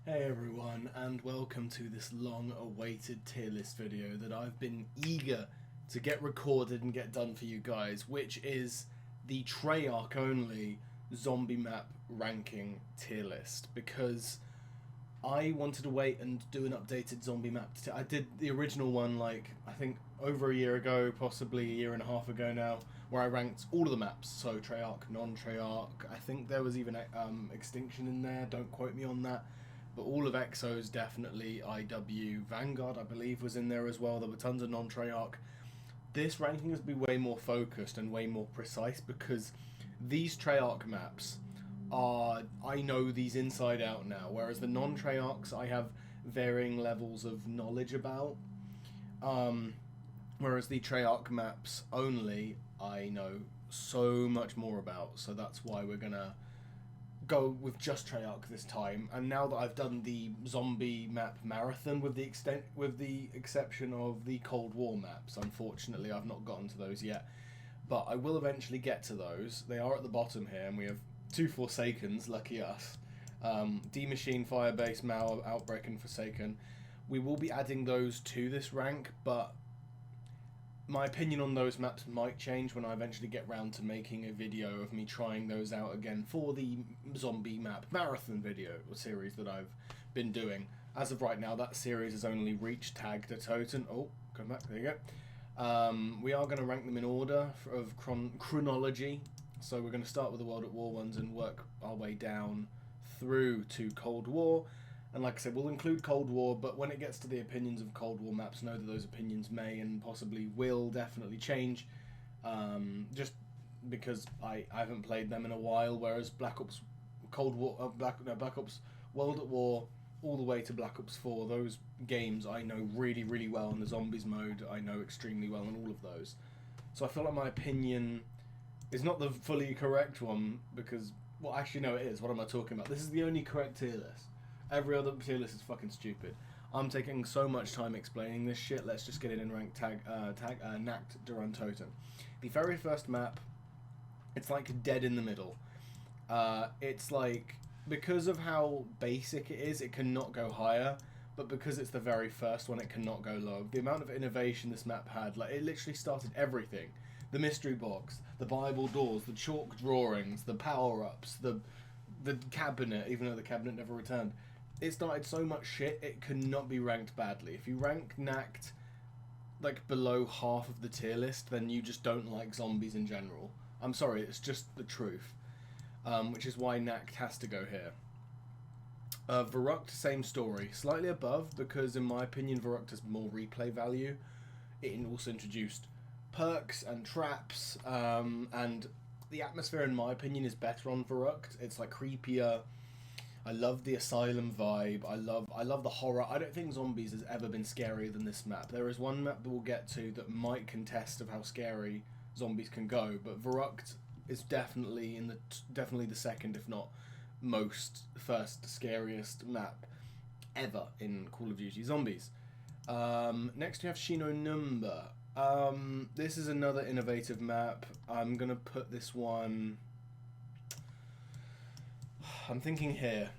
Hey everyone, and welcome to this long-awaited tier list video that I've been eager to get recorded and get done for you guys, which is the Treyarch only zombie map ranking tier list, because I wanted to wait and do an updated zombie map. I did the original one like, I think over a year ago, possibly a year and a half ago now, where I ranked all of the maps, so Treyarch, non-Treyarch. I think there was even Extinction in there, don't quote me on that. But all of EXO's definitely. IW Vanguard, I believe, was in there as well. There were tons of non-Treyarch. This ranking has been way more focused and way more precise because these Treyarch maps are, I know these inside out now, whereas the non-Treyarchs I have varying levels of knowledge about. Whereas the Treyarch maps only, I know so much more about. So that's why we're gonna go with just Treyarch this time. And now that I've done the zombie map marathon, with the exception of the Cold War maps, unfortunately I've not gotten to those yet, but I will eventually get to those. They are at the bottom here, and we have two Forsakens, lucky us. D-Machine, Firebase, Mao, Outbreak and Forsaken. We will be adding those to this rank, but my opinion on those maps might change when I eventually get round to making a video of me trying those out again for the zombie map marathon video series that I've been doing. As of right now, that series has only reached tag to Toten. Oh, come back, there you go. We are going to rank them in order of chronology. So we're going to start with the World at War ones and work our way down through to Cold War. And like I said, we'll include Cold War, but when it gets to the opinions of Cold War maps, know that those opinions may and possibly will definitely change, just because I haven't played them in a while, whereas Black Ops Cold War, Black Ops World at War, all the way to Black Ops 4, those games I know really, really well, and the Zombies mode I know extremely well in all of those. So I feel like my opinion is not the fully correct one, because, well, actually no, it is. What am I talking about? This is the only correct tier list. Every other tier list is fucking stupid. I'm taking so much time explaining this shit. Let's just get it in rank Nacht Duran Toten. The very first map, it's like dead in the middle. It's like, because of how basic it is, it cannot go higher, but because it's the very first one, it cannot go low. The amount of innovation this map had, like, it literally started everything. The mystery box, the Bible doors, the chalk drawings, the power-ups, the cabinet, even though the cabinet never returned. It started so much shit, it could not be ranked badly. If you rank Nacht like below half of the tier list, then you just don't like zombies in general. I'm sorry, it's just the truth. Which is why Nacht has to go here. Verrucht, same story. Slightly above, because in my opinion, Verrucht has more replay value. It also introduced perks and traps, and the atmosphere, in my opinion, is better on Verrucht. It's like creepier. I love the asylum vibe. I love the horror. I don't think zombies has ever been scarier than this map. There is one map that we'll get to that might contest of how scary zombies can go, but Verrucht is definitely the second, if not first scariest map ever in Call of Duty Zombies. Next we have Shino Number. This is another innovative map. I'm gonna put this one, I'm thinking here.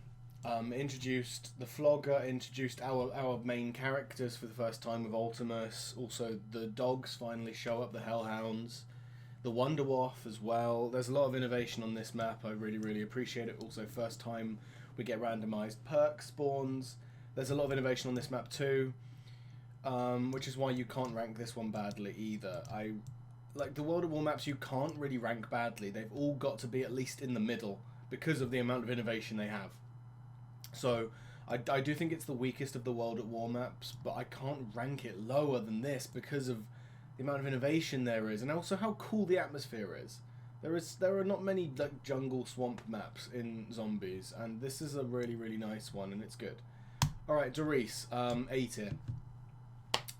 Introduced the Flogger, introduced our main characters for the first time with Ultimus. Also, the dogs finally show up, the Hellhounds. The Wonderwolf as well. There's a lot of innovation on this map. I really, really appreciate it. Also, first time we get randomized perk spawns. There's a lot of innovation on this map too, which is why you can't rank this one badly either. Like the World at War maps, you can't really rank badly. They've all got to be at least in the middle because of the amount of innovation they have. So I do think it's the weakest of the World at War maps, but I can't rank it lower than this because of the amount of innovation there is, and also how cool the atmosphere is. There are not many like jungle swamp maps in Zombies, and this is a really, really nice one, and it's good. Alright, Doris, A tier.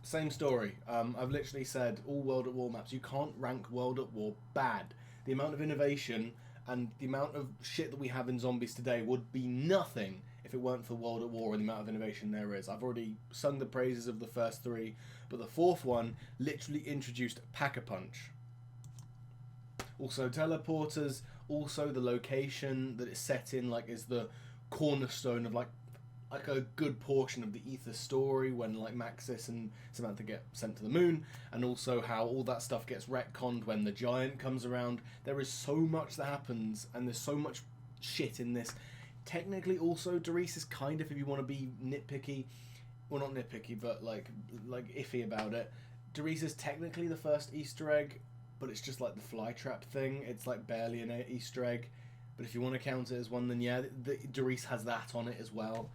Same story. I've literally said all World at War maps, you can't rank World at War bad. The amount of innovation and the amount of shit that we have in Zombies today would be nothing if it weren't for World at War and the amount of innovation there is. I've already sung the praises of the first three, but the fourth one literally introduced Pack-a-Punch. Also teleporters, also the location that it's set in, like, is the cornerstone of, like, like a good portion of the Ether story when like Maxis and Samantha get sent to the moon, and also how all that stuff gets retconned when the giant comes around. There is so much that happens, and there's so much shit in this. Technically, also Doris is kind of, if you want to be nitpicky, well, not nitpicky, but like iffy about it. Doris is technically the first Easter egg, but it's just like the fly trap thing. It's like barely an Easter egg, but if you want to count it as one, then yeah, Doris has that on it as well.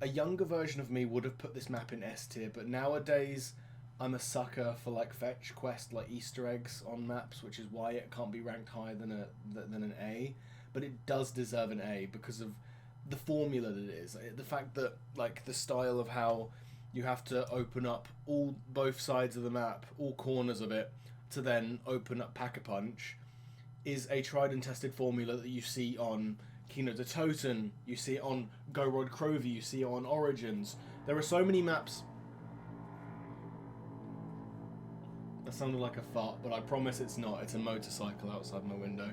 A younger version of me would have put this map in S tier, but nowadays I'm a sucker for like fetch quest, like Easter eggs on maps, which is why it can't be ranked higher than an A. But it does deserve an A because of the formula that it is. The fact that like the style of how you have to open up both sides of the map, all corners of it, to then open up Pack-a-Punch, is a tried and tested formula that you see on Kino de Toten, you see it on Go Rod Crovey, you see it on Origins. There are so many maps. That sounded like a fart, but I promise it's not. It's a motorcycle outside my window.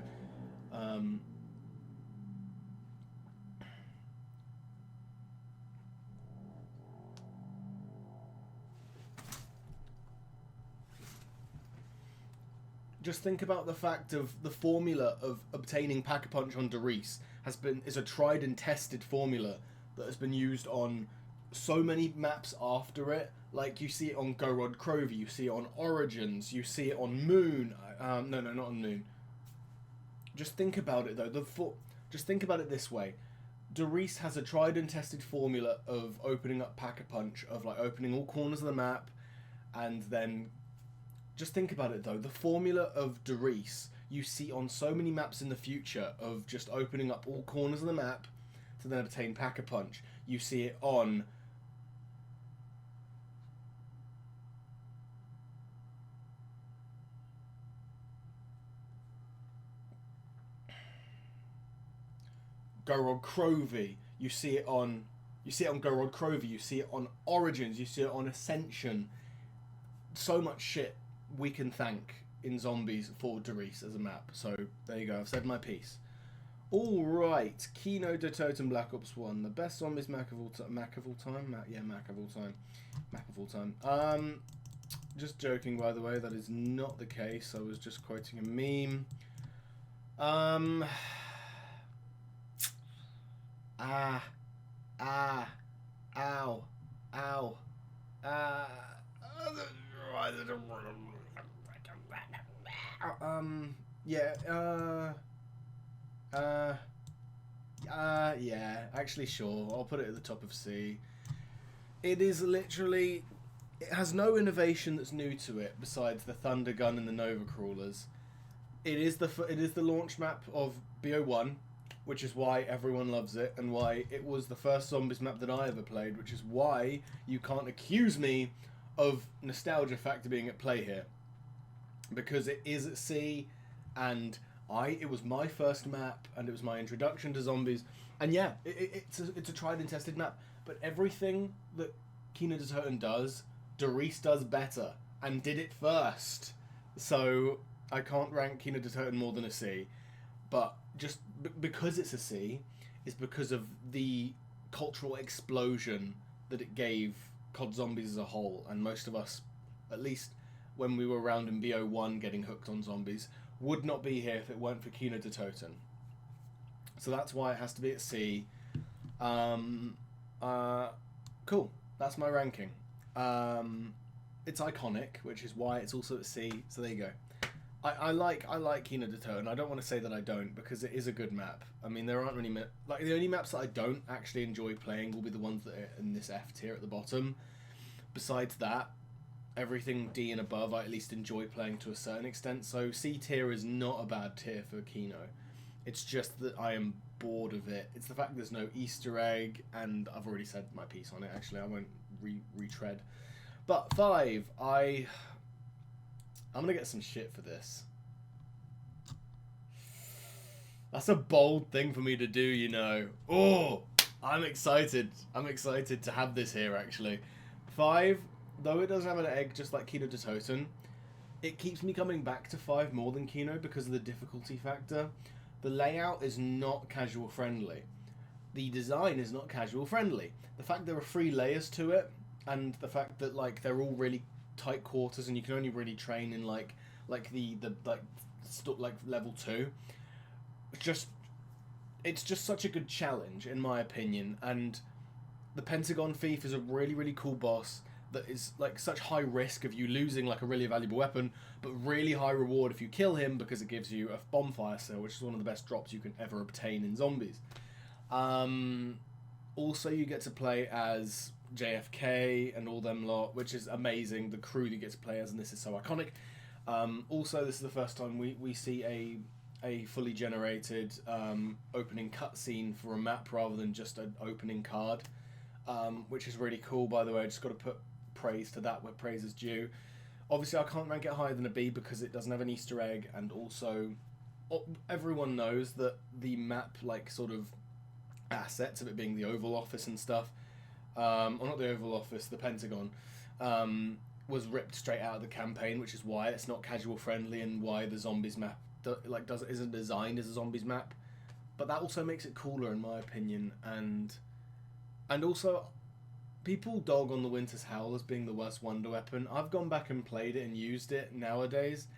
Just think about the fact of the formula of obtaining Pack-a-Punch on Doris is a tried and tested formula that has been used on so many maps after it. Like you see it on Go Rod Crovey, you see it on Origins, you see it on Moon. No, not on Moon. Just think about it though. Just think about it this way. Doris has a tried and tested formula of opening up Pack-a-Punch, of like opening all corners of the map, and then just think about it though. The formula of Doris you see on so many maps in the future of just opening up all corners of the map to then obtain Pack-a-Punch. You see it on Go Rod Crovey. You see it on Go Rod Crovey. You see it on Origins. You see it on Ascension. So much shit we can thank in Zombies for Doris as a map. So there you go. I've said my piece. All right, Kino de Toten Black Ops 1, the best Zombies map of all time. Map of all time. Just joking, by the way. That is not the case. I was just quoting a meme. Ow. Yeah, actually, sure. I'll put it at the top of C. It is literally... It has no innovation that's new to it besides the Thunder Gun and the Nova Crawlers. It is the launch map of BO1, which is why everyone loves it, and why it was the first Zombies map that I ever played, which is why you can't accuse me of nostalgia factor being at play here. Because it is at C, and it was my first map, and it was my introduction to Zombies, and yeah, it's a tried and tested map, but everything that Kino de Toten does, Doris does better, and did it first. So I can't rank Kino de Toten more than a C, but just because it's a C is because of the cultural explosion that it gave COD Zombies as a whole, and most of us, at least when we were around in BO1 getting hooked on Zombies, would not be here if it weren't for Kino de Toten. So that's why it has to be at C. Cool. That's my ranking. It's iconic, which is why it's also at C. So there you go. I like Kino de Toten. I don't want to say that I don't, because it is a good map. I mean, there aren't many like the only maps that I don't actually enjoy playing will be the ones that are in this F tier at the bottom. Besides that, everything D and above I at least enjoy playing to a certain extent. So C tier is not a bad tier for Kino. It's just that I am bored of it. It's the fact there's no Easter egg, and I've already said my piece on it. Actually, I won't retread. But 5, I'm gonna get some shit for this. That's a bold thing for me to do, you know. Oh, I'm excited. I'm excited to have this here, actually. 5, though it doesn't have an egg just like Kino de Toten, it keeps me coming back to 5 more than Kino because of the difficulty factor. The layout is not casual friendly. the design is not casual friendly. The fact there are 3 layers to it, and the fact that like they're all really tight quarters, and you can only really train in like level 2. It's just such a good challenge in my opinion. And the Pentagon Thief is a really, really cool boss that is like such high risk of you losing like a really valuable weapon, but really high reward if you kill him, because it gives you a bonfire cell, which is one of the best drops you can ever obtain in zombies. Also, you get to play as JFK and all them lot, which is amazing. The crew you get to play as, and this is so iconic. Also, this is the first time we see a fully generated opening cutscene for a map rather than just an opening card, which is really cool, by the way. I just got to put praise to that where praise is due. Obviously, I can't rank it higher than a B because it doesn't have an Easter egg, and also everyone knows that the map, like, sort of assets of it being the Oval Office and stuff, or not the Oval Office, the Pentagon, was ripped straight out of the campaign, which is why it's not casual friendly and why the zombies map isn't designed as a zombies map. But that also makes it cooler in my opinion, and also people dog on the Winter's Howl as being the worst wonder weapon. I've gone back and played it and used it nowadays.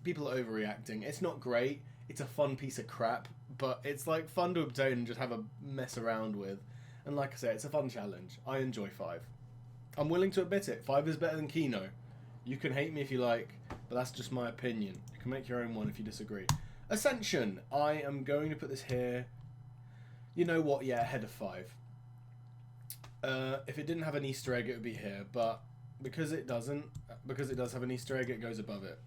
People are overreacting. It's not great. It's a fun piece of crap, but it's like fun to obtain and just have a mess around with. And like I say, it's a fun challenge. I enjoy 5. I'm willing to admit it. 5 is better than Kino. You can hate me if you like, but that's just my opinion. You can make your own one if you disagree. Ascension. I am going to put this here. You know what? Yeah, ahead of 5. If it didn't have an Easter egg, it would be here, but because it does have an Easter egg, it goes above it.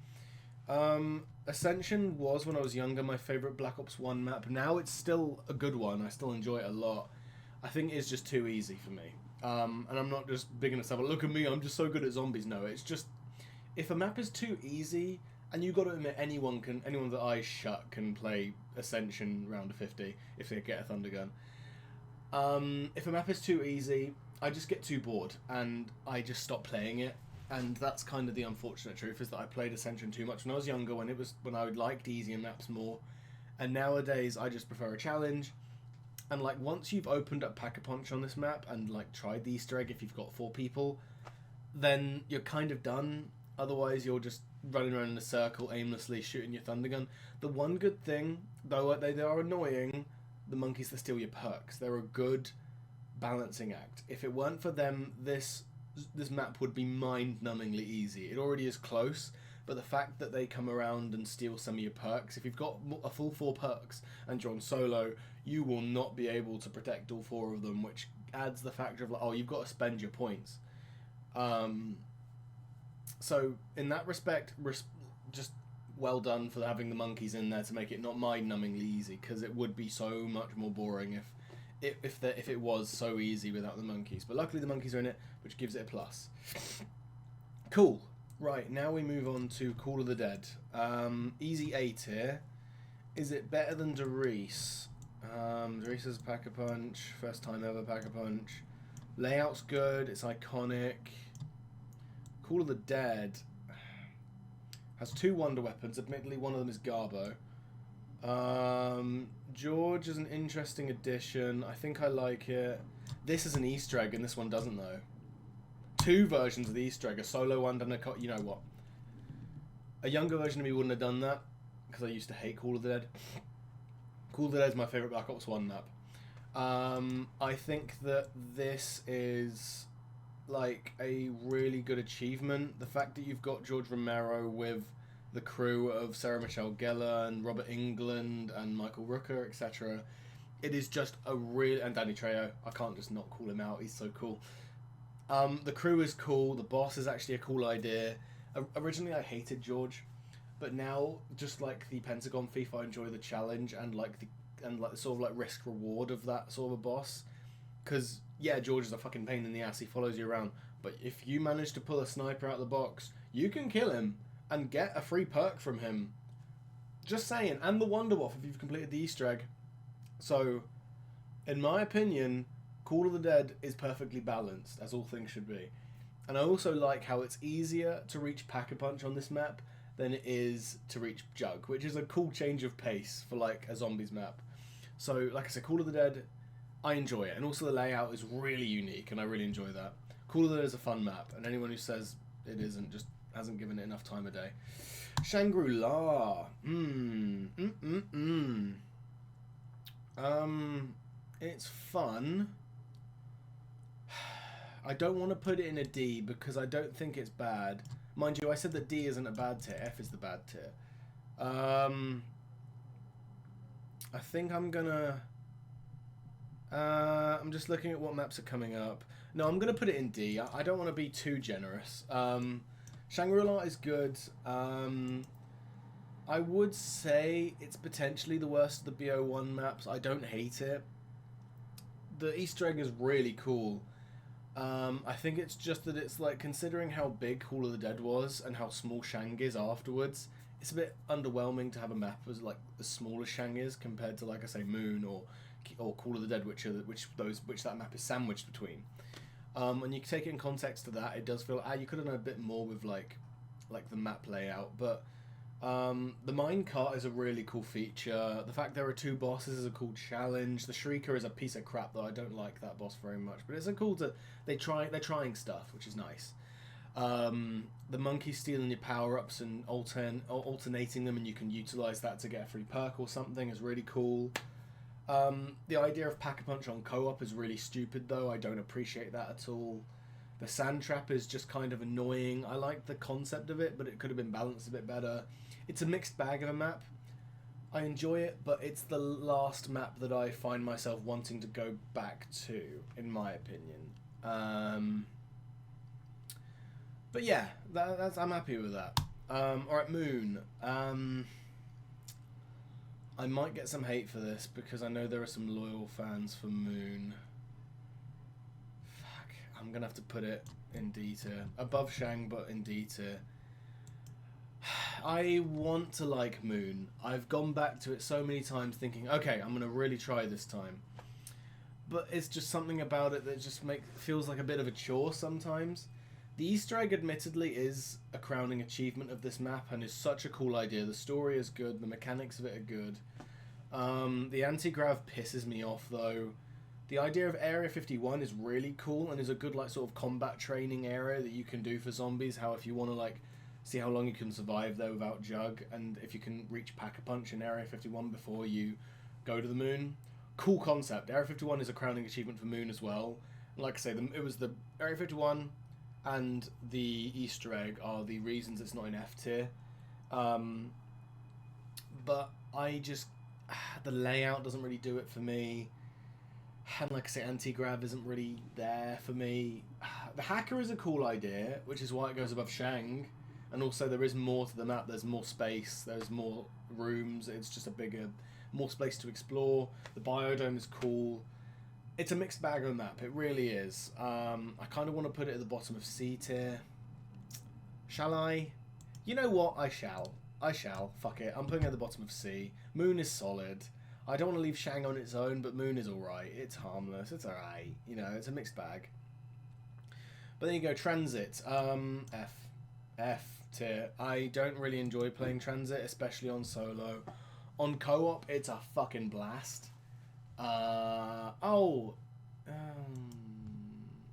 Ascension was, when I was younger, my favourite Black Ops 1 map. Now it's still a good one. I still enjoy it a lot. I think it's just too easy for me. And I'm not just bigging myself up. Look at me, I'm just so good at zombies. No, it's just, if a map is too easy, and you've got to admit anyone with their eyes shut can play Ascension round of 50 if they get a Thunder Gun. If a map is too easy, I just get too bored and I just stop playing it. And that's kind of the unfortunate truth, is that I played Ascension too much when I was younger, when I liked easier maps more. And nowadays I just prefer a challenge. And like, once you've opened up Pack-a-Punch on this map and like tried the Easter egg, if you've got 4 people, then you're kind of done. Otherwise you're just running around in a circle aimlessly shooting your Thunder Gun. The one good thing, though they are annoying, the monkeys that steal your perks. They're a good balancing act. If it weren't for them, this map would be mind-numbingly easy. It already is close, but the fact that they come around and steal some of your perks, if you've got a full 4 perks and you're on solo, you will not be able to protect all 4 of them, which adds the factor of like, oh, you've got to spend your points. So in that respect, just well done for having the monkeys in there to make it not mind-numbingly easy, because it would be so much more boring if it was so easy without the monkeys. But luckily the monkeys are in it, which gives it a plus. Cool. Right, now we move on to Call of the Dead. Easy A tier. Is it better than Derice? Derice is Pack-a-Punch. First time ever Pack-a-Punch. Layout's good. It's iconic. Call of the Dead has 2 wonder weapons. Admittedly, one of them is Garbo. George is an interesting addition. I think I like it. This is an Easter egg, and this one doesn't, though. 2 versions of the Easter egg. A solo one and you know what? A younger version of me wouldn't have done that, because I used to hate Call of the Dead. Call of the Dead is my favourite Black Ops 1 map. I think that this is like a really good achievement. The fact that you've got George Romero with the crew of Sarah Michelle Gellar and Robert Englund and Michael Rooker, etc. It is just a real... and Danny Trejo. I can't just not call him out. He's so cool. The crew is cool. The boss is actually a cool idea. Originally, I hated George, but now, just like the Pentagon Thief, I enjoy the challenge and like the sort of like risk reward of that sort of a boss. Because yeah, George is a fucking pain in the ass. He follows you around, but if you manage to pull a sniper out of the box, you can kill him and get a free perk from him. Just saying. And the Wonder Waff if you've completed the Easter egg. So, in my opinion, Call of the Dead is perfectly balanced, as all things should be. And I also like how it's easier to reach Pack-a-Punch on this map than it is to reach Jug, which is a cool change of pace for like a zombies map. So, like I said, Call of the Dead, I enjoy it, and also the layout is really unique, and I really enjoy that. Call of the Dead is a fun map, and anyone who says it isn't just hasn't given it enough time of day. Shangri-La. It's fun. I don't want to put it in a D because I don't think it's bad. Mind you, I said that D isn't a bad tier. F is the bad tier. I think I'm gonna... I'm just looking at what maps are coming up. No, I'm gonna put it in D. I don't want to be too generous. Shangri-La is good. I would say it's potentially the worst of the BO1 maps. I don't hate it. The Easter egg is really cool. I think it's just that it's like, considering how big Call of the Dead was and how small Shang is afterwards, it's a bit underwhelming to have a map as like as small as Shang is compared to, like I say, Moon or Call of the Dead, which that map is sandwiched between. When you take it in context to that, it does feel you could have done a bit more with like the map layout, but the minecart is a really cool feature. The fact there are 2 bosses is a cool challenge. The Shrieker is a piece of crap though. I don't like that boss very much, but it's a cool they're trying stuff, which is nice. The monkey stealing your power-ups and alternating them, and you can utilize that to get a free perk or something, is really cool. The idea of Pack-a-Punch on co-op is really stupid though. I don't appreciate that at all. The sand trap is just kind of annoying. I like the concept of it, but it could have been balanced a bit better. It's a mixed bag of a map. I enjoy it, but it's the last map that I find myself wanting to go back to, in my opinion. But yeah, I'm happy with that. Alright, Moon. I might get some hate for this because I know there are some loyal fans for Moon. Fuck, I'm gonna have to put it in D tier. Above Shang, but in D tier. I want to like Moon. I've gone back to it so many times thinking, okay, I'm gonna really try this time. But it's just something about it that just feels like a bit of a chore sometimes. The Easter egg admittedly is a crowning achievement of this map and is such a cool idea. The story is good, the mechanics of it are good. The anti-grav pisses me off though. The idea of Area 51 is really cool and is a good like sort of combat training area that you can do for zombies. How if you want to like see how long you can survive there without Jug, and if you can reach Pack-a-Punch in Area 51 before you go to the moon. Cool concept. Area 51 is a crowning achievement for Moon as well. Like I say, it was the Area 51 and the Easter egg are the reasons it's not in F tier. But I just... the layout doesn't really do it for me. And like I say, anti-grav isn't really there for me. The hacker is a cool idea, which is why it goes above Shang. And also there is more to the map. There's more space. There's more rooms. It's just a bigger... more space to explore. The biodome is cool. It's a mixed bag of a map. It really is. I kind of want to put it at the bottom of C tier. Shall I? You know what? I shall. Fuck it. I'm putting it at the bottom of C. Moon is solid. I don't want to leave Shang on its own, but Moon is alright. It's harmless. It's alright. You know, it's a mixed bag. But then you go Transit. F tier. I don't really enjoy playing Transit, especially on solo. On co-op, it's a fucking blast.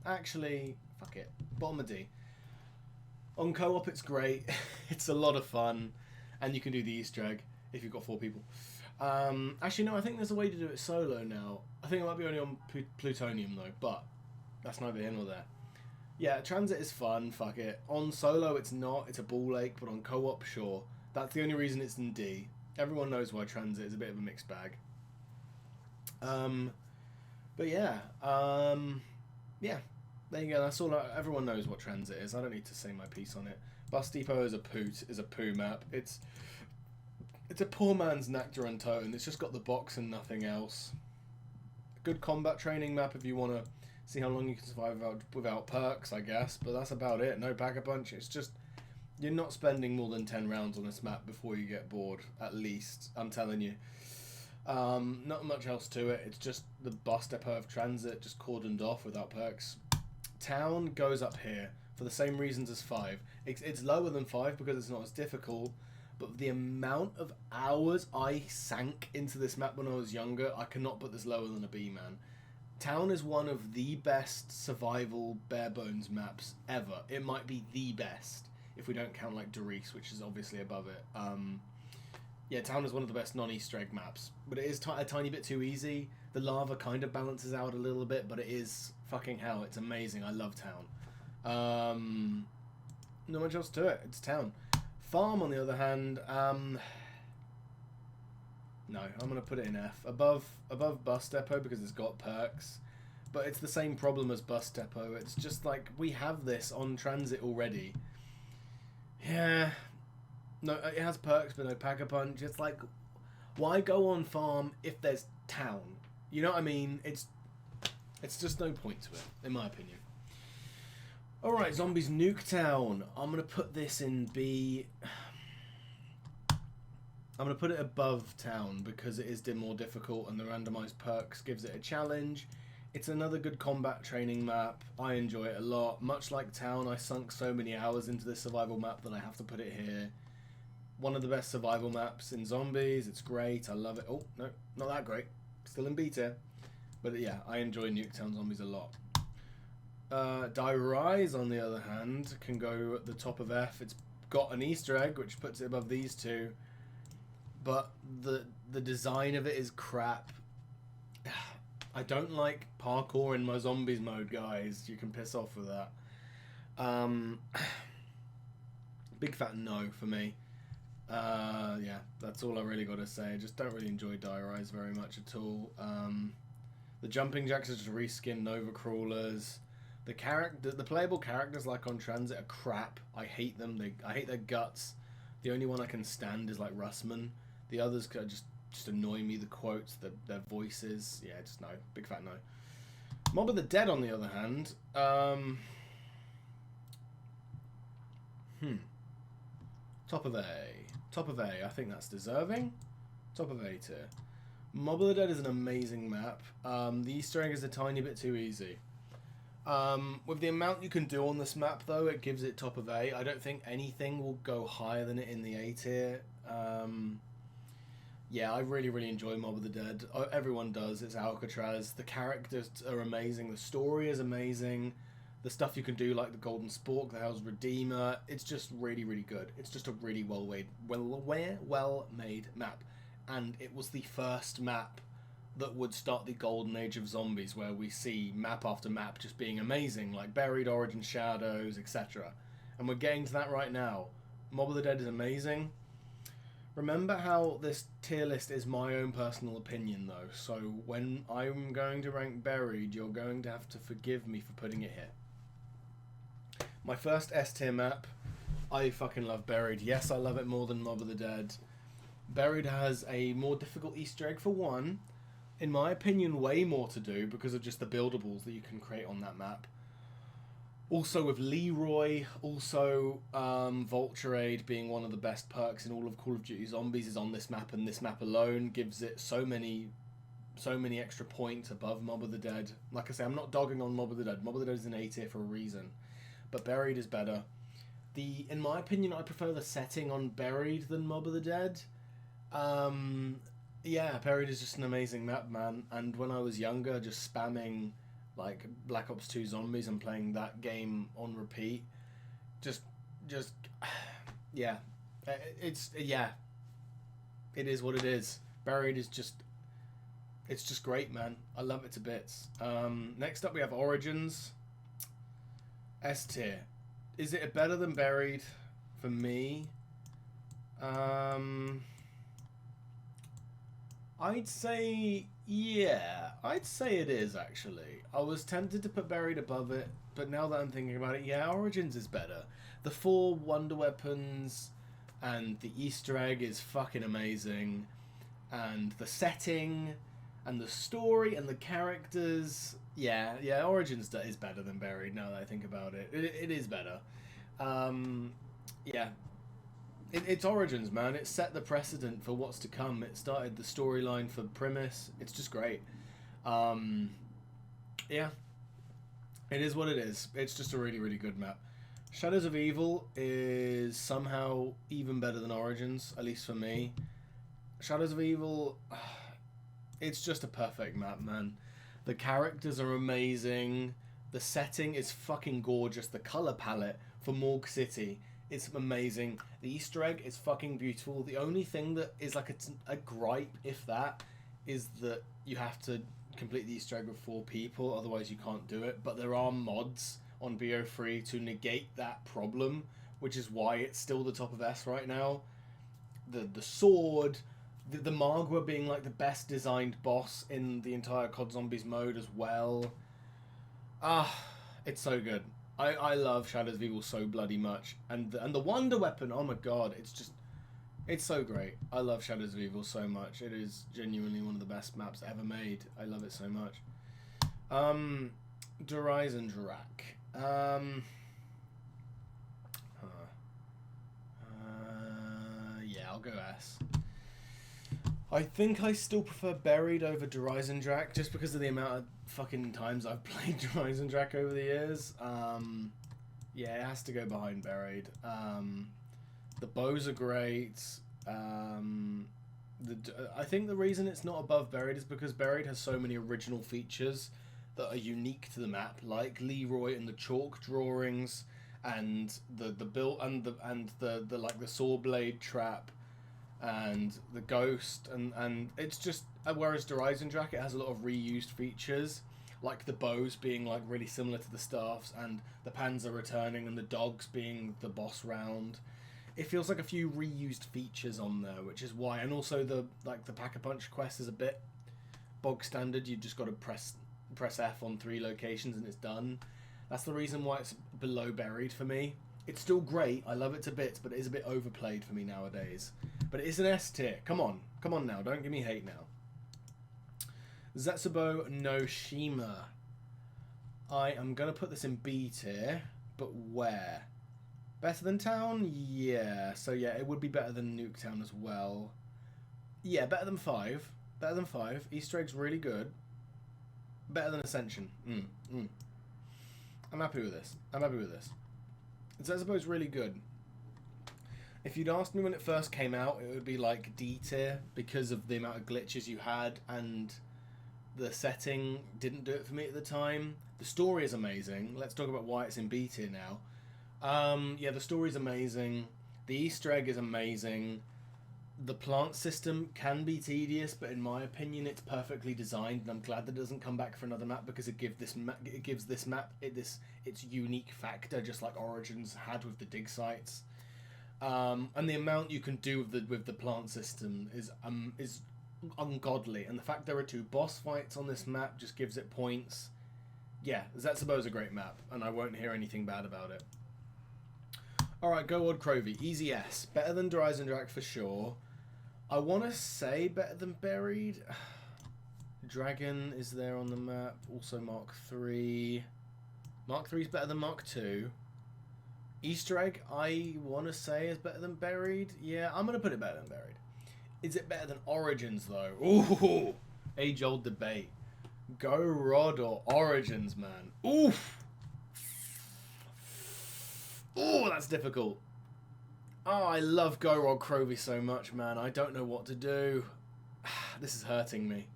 Actually, fuck it. Bottom of D. On co-op, it's great. It's a lot of fun. And you can do the Easter egg if you've got 4 people. Actually, no, I think there's a way to do it solo now. I think it might be only on Plutonium, though. But that's neither here nor there. Yeah, Transit is fun. Fuck it. On solo, it's not. It's a ball ache. But on co-op, sure. That's the only reason it's in D. Everyone knows why Transit is a bit of a mixed bag. But yeah, yeah, there you go. That's all. Everyone knows what Transit is. I don't need to say my piece on it. Bus Depot is a poo map. It's a poor man's Nectar Untone. It's just got the box and nothing else. A good combat training map if you want to see how long you can survive without perks, I guess. But that's about it. No Pack-a-Punch. It's just... you're not spending more than 10 rounds on this map before you get bored, at least, I'm telling you. Not much else to it. It's just the bus depot of Transit, just cordoned off without perks. Town goes up here for the same reasons as 5. It's lower than 5 because it's not as difficult, but the amount of hours I sank into this map when I was younger, I cannot put this lower than a B, man. Town is one of the best survival bare bones maps ever. It might be the best if we don't count like Doris, which is obviously above it. Yeah, Town is one of the best non-Easter egg maps, but it is a tiny bit too easy. The lava kind of balances out a little bit, but it is fucking hell. It's amazing. I love Town. Not much else to it. It's Town. Farm, on the other hand, no, I'm gonna put it in F. Above Bus Depot because it's got perks, but it's the same problem as Bus Depot. It's just like we have this on Transit already. Yeah. No, it has perks, but no Pack-a-Punch. It's like, why go on farm if there's Town? You know what I mean? It's just no point to it, in my opinion. Alright, Zombies Nuke Town. I'm going to put this in B. I'm going to put it above Town because it is more difficult and the randomized perks gives it a challenge. It's another good combat training map. I enjoy it a lot. Much like Town, I sunk so many hours into this survival map that I have to put it here. One of the best survival maps in Zombies. It's great. I love it. Oh, no, not that great. Still in B tier. But yeah, I enjoy Nuketown Zombies a lot. Die Rise, on the other hand, can go at the top of F. It's got an Easter egg, which puts it above these two. But the design of it is crap. I don't like parkour in my Zombies mode, guys. You can piss off with that. Big fat no for me. Yeah, that's all I really got to say. I just don't really enjoy Die Rise very much at all. The jumping jacks are just reskinned Nova Crawlers. The playable characters like on Transit are crap. I hate them. I hate their guts. The only one I can stand is like Russman. The others just annoy me. The quotes, their voices. Yeah, just no. Big fat no. Mob of the Dead, on the other hand. Top of A. Top of A. I think that's deserving. Top of A tier. Mob of the Dead is an amazing map. The Easter egg is a tiny bit too easy. With the amount you can do on this map, though, it gives it top of A. I don't think anything will go higher than it in the A tier. Yeah, I really, really enjoy Mob of the Dead. Everyone does. It's Alcatraz. The characters are amazing. The story is amazing. The stuff you can do, like the Golden Spork, the Hell's Redeemer, it's just really, really good. It's just a really well-made map. And it was the first map that would start the golden age of zombies, where we see map after map just being amazing, like Buried, Origin, Shadows, etc. And we're getting to that right now. Mob of the Dead is amazing. Remember how this tier list is my own personal opinion, though, so when I'm going to rank Buried, you're going to have to forgive me for putting it here. My first S tier map, I fucking love Buried. Yes, I love it more than Mob of the Dead. Buried has a more difficult Easter egg for one. In my opinion, way more to do because of just the buildables that you can create on that map. Also with Leroy, also Vulture Aid being one of the best perks in all of Call of Duty Zombies is on this map, and this map alone gives it so many extra points above Mob of the Dead. Like I say, I'm not dogging on Mob of the Dead. Mob of the Dead is an A tier for a reason. But Buried is better. In my opinion, I prefer the setting on Buried than Mob of the Dead. Yeah, Buried is just an amazing map, man. And when I was younger, just spamming like Black Ops 2 Zombies and playing that game on repeat, just yeah, it is what it is. Buried is it's just great, man. I love it to bits. Next up we have Origins. S tier. Is it better than Buried? For me, I'd say, yeah, I'd say it is, actually. I was tempted to put Buried above it, but now that I'm thinking about it, yeah, Origins is better. The 4 wonder weapons and the Easter egg is fucking amazing. And the setting and the story and the characters, yeah, Origins is better than Buried now that I think about it. It is better. Yeah. It's Origins, man. It set the precedent for what's to come. It started the storyline for Primus. It's just great. Yeah. It is what it is. It's just a really, really good map. Shadows of Evil is somehow even better than Origins, at least for me. Shadows of Evil, it's just a perfect map, man. The characters are amazing. The setting is fucking gorgeous. The color palette for Morgue City is amazing. The Easter egg is fucking beautiful. The only thing that is like a gripe, if that, is that you have to complete the Easter egg with 4 people, otherwise you can't do it. But there are mods on BO3 to negate that problem, which is why it's still the top of S right now. The sword, the Margwa being like the best designed boss in the entire COD Zombies mode as well. It's so good. I love Shadows of Evil so bloody much, and the Wonder Weapon, oh my god, it's so great. I love Shadows of Evil so much. It is genuinely one of the best maps ever made. I love it so much. Horizon Drac. Yeah, I'll go S. I think I still prefer Buried over Horizon Drac just because of the amount of fucking times I've played Horizon Drac over the years. Yeah, it has to go behind Buried. The bows are great. I think the reason it's not above Buried is because Buried has so many original features that are unique to the map, like Leroy and the chalk drawings, and the build and the like the saw blade trap, and the ghost, and it's just, whereas Horizon Drac, it has a lot of reused features, like the bows being like really similar to the staffs, and the Panzer returning, and the dogs being the boss round. It feels like a few reused features on there, which is why, and also the Pack-a-Punch quest is a bit bog standard. You just got to press F on 3 locations and it's done. That's the reason why it's below Buried for me. It's still great, I love it to bits, but it is a bit overplayed for me nowadays. But it is an S tier. Come on now, don't give me hate now. Zetsubo no Shima. I am going to put this in B tier, but where? Better than Town? Yeah. So yeah, it would be better than Nuketown as well. Yeah, better than 5. Better than 5. Easter egg's really good. Better than Ascension. I'm happy with this. Zetsubo's really good. If you'd asked me when it first came out, it would be like D tier because of the amount of glitches you had, and the setting didn't do it for me at the time. The story is amazing. Let's talk about why it's in B tier now. Yeah, the story's amazing. The Easter egg is amazing. The plant system can be tedious, but in my opinion, it's perfectly designed, and I'm glad that it doesn't come back for another map because it gives this map its unique factor, just like Origins had with the dig sites. And the amount you can do with the plant system is ungodly, and the fact there are 2 boss fights on this map just gives it points. Yeah, Zetsubo's a great map, and I won't hear anything bad about it. Alright, Go Odd Crovy. Easy S. Better than Horizon Drac for sure. I want to say better than Buried. Dragon is there on the map. Also Mark 3. Mark 3 is better than Mark 2. Easter egg, I want to say is better than Buried. Yeah, I'm going to put it better than Buried. Is it better than Origins, though? Ooh, age-old debate. Go Rod or Origins, man. Oof. Oh, that's difficult. Oh, I love Go Rod Crovy so much, man. I don't know what to do. This is hurting me.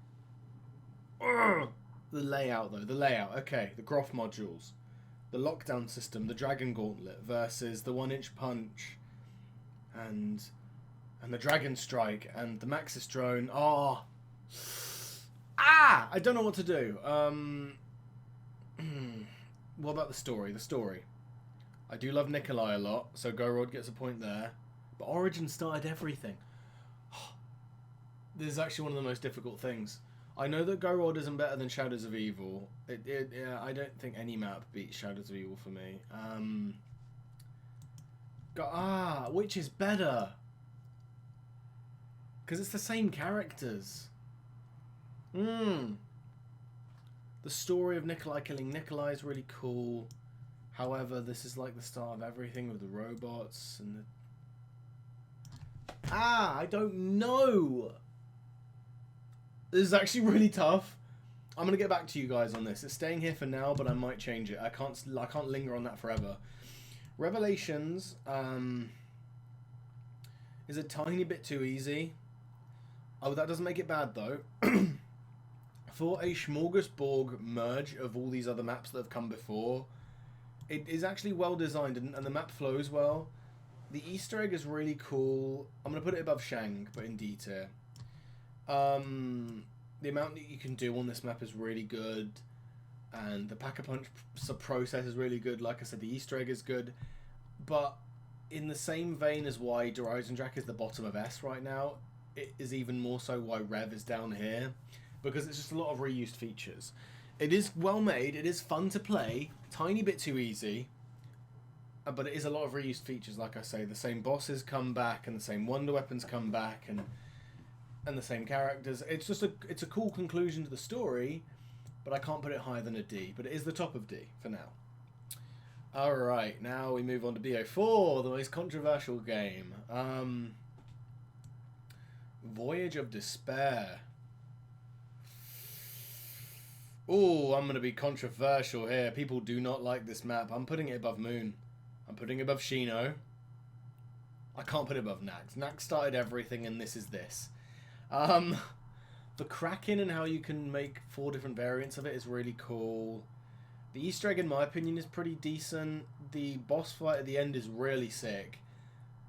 Ugh. The layout, though. The layout. Okay, the Groff modules. The lockdown system, the Dragon Gauntlet versus the 1-inch punch. And the Dragon Strike and the Maxis drone. Oh. I don't know what to do. What about the story? The story. I do love Nikolai a lot, so Go Rod gets a point there. But Origin started everything. This is actually one of the most difficult things. I know that Go Rod isn't better than Shadows of Evil. Yeah, I don't think any map beats Shadows of Evil for me. Which is better? Because it's the same characters. The story of Nikolai killing Nikolai is really cool. However, this is like the start of everything with the robots and the... I don't know. This is actually really tough. I'm gonna get back to you guys on this. It's staying here for now, but I might change it. I can't linger on that forever. Revelations is a tiny bit too easy. Oh, that doesn't make it bad though. For a smorgasbord merge of all these other maps that have come before, it is actually well designed, and the map flows well. The Easter egg is really cool. I'm going to put it above Shang, but in D tier. The amount that you can do on this map is really good, and the Pack-a-Punch process is really good. Like I said, the Easter egg is good, but in the same vein as why Derisendrach is the bottom of S right now, it is even more so why Rev is down here, because it's just a lot of reused features. It is well made, it is fun to play, tiny bit too easy, but it is a lot of reused features. Like I say, the same bosses come back, and the same wonder weapons come back, and the same characters. It's just it's a cool conclusion to the story, but I can't put it higher than a D. But it is the top of D for now. All right, now we move on to BO4, the most controversial game. Voyage of Despair. Oh, I'm going to be controversial here. People do not like this map. I'm putting it above Moon. I'm putting it above Shino. I can't put it above Nax. Nax started everything, and this is this. The Kraken and how you can make 4 different variants of it is really cool. The Easter egg, in my opinion, is pretty decent. The boss fight at the end is really sick.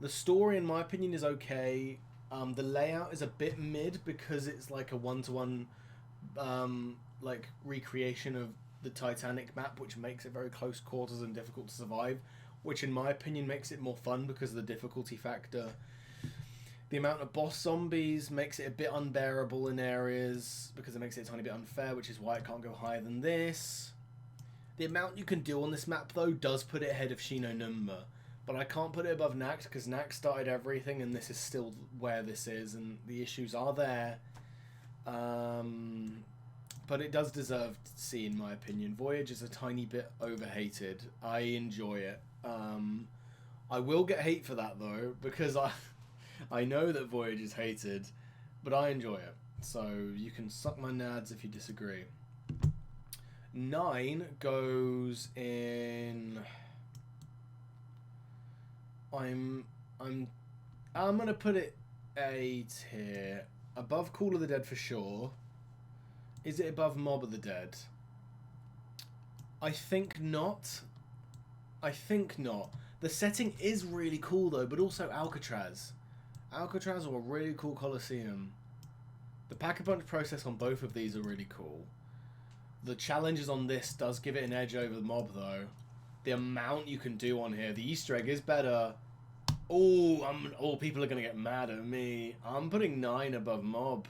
The story, in my opinion, is okay. The layout is a bit mid because it's like a one-to-one like recreation of the Titanic map, which makes it very close quarters and difficult to survive, which in my opinion makes it more fun because of the difficulty factor. The amount of boss zombies makes it a bit unbearable in areas because it makes it a tiny bit unfair, which is why it can't go higher than this. The amount you can do on this map, though, does put it ahead of Shino Number, but I can't put it above Nax because Nax started everything, and this is still where this is, and the issues are there. But it does deserve C, in my opinion. Voyage is a tiny bit overhated. I enjoy it. I will get hate for that, though, because I know that Voyage is hated, but I enjoy it. So you can suck my nads if you disagree. 9 goes in... I'm gonna put it A tier. Above Call of the Dead for sure. Is it above Mob of the Dead? I think not. I think not. The setting is really cool though, but also Alcatraz. Alcatraz or a really cool Coliseum. The Pack-a-Punch process on both of these are really cool. The challenges on this does give it an edge over the Mob though. The amount you can do on here. The Easter egg is better. Oh, people are gonna get mad at me. I'm putting 9 above Mob.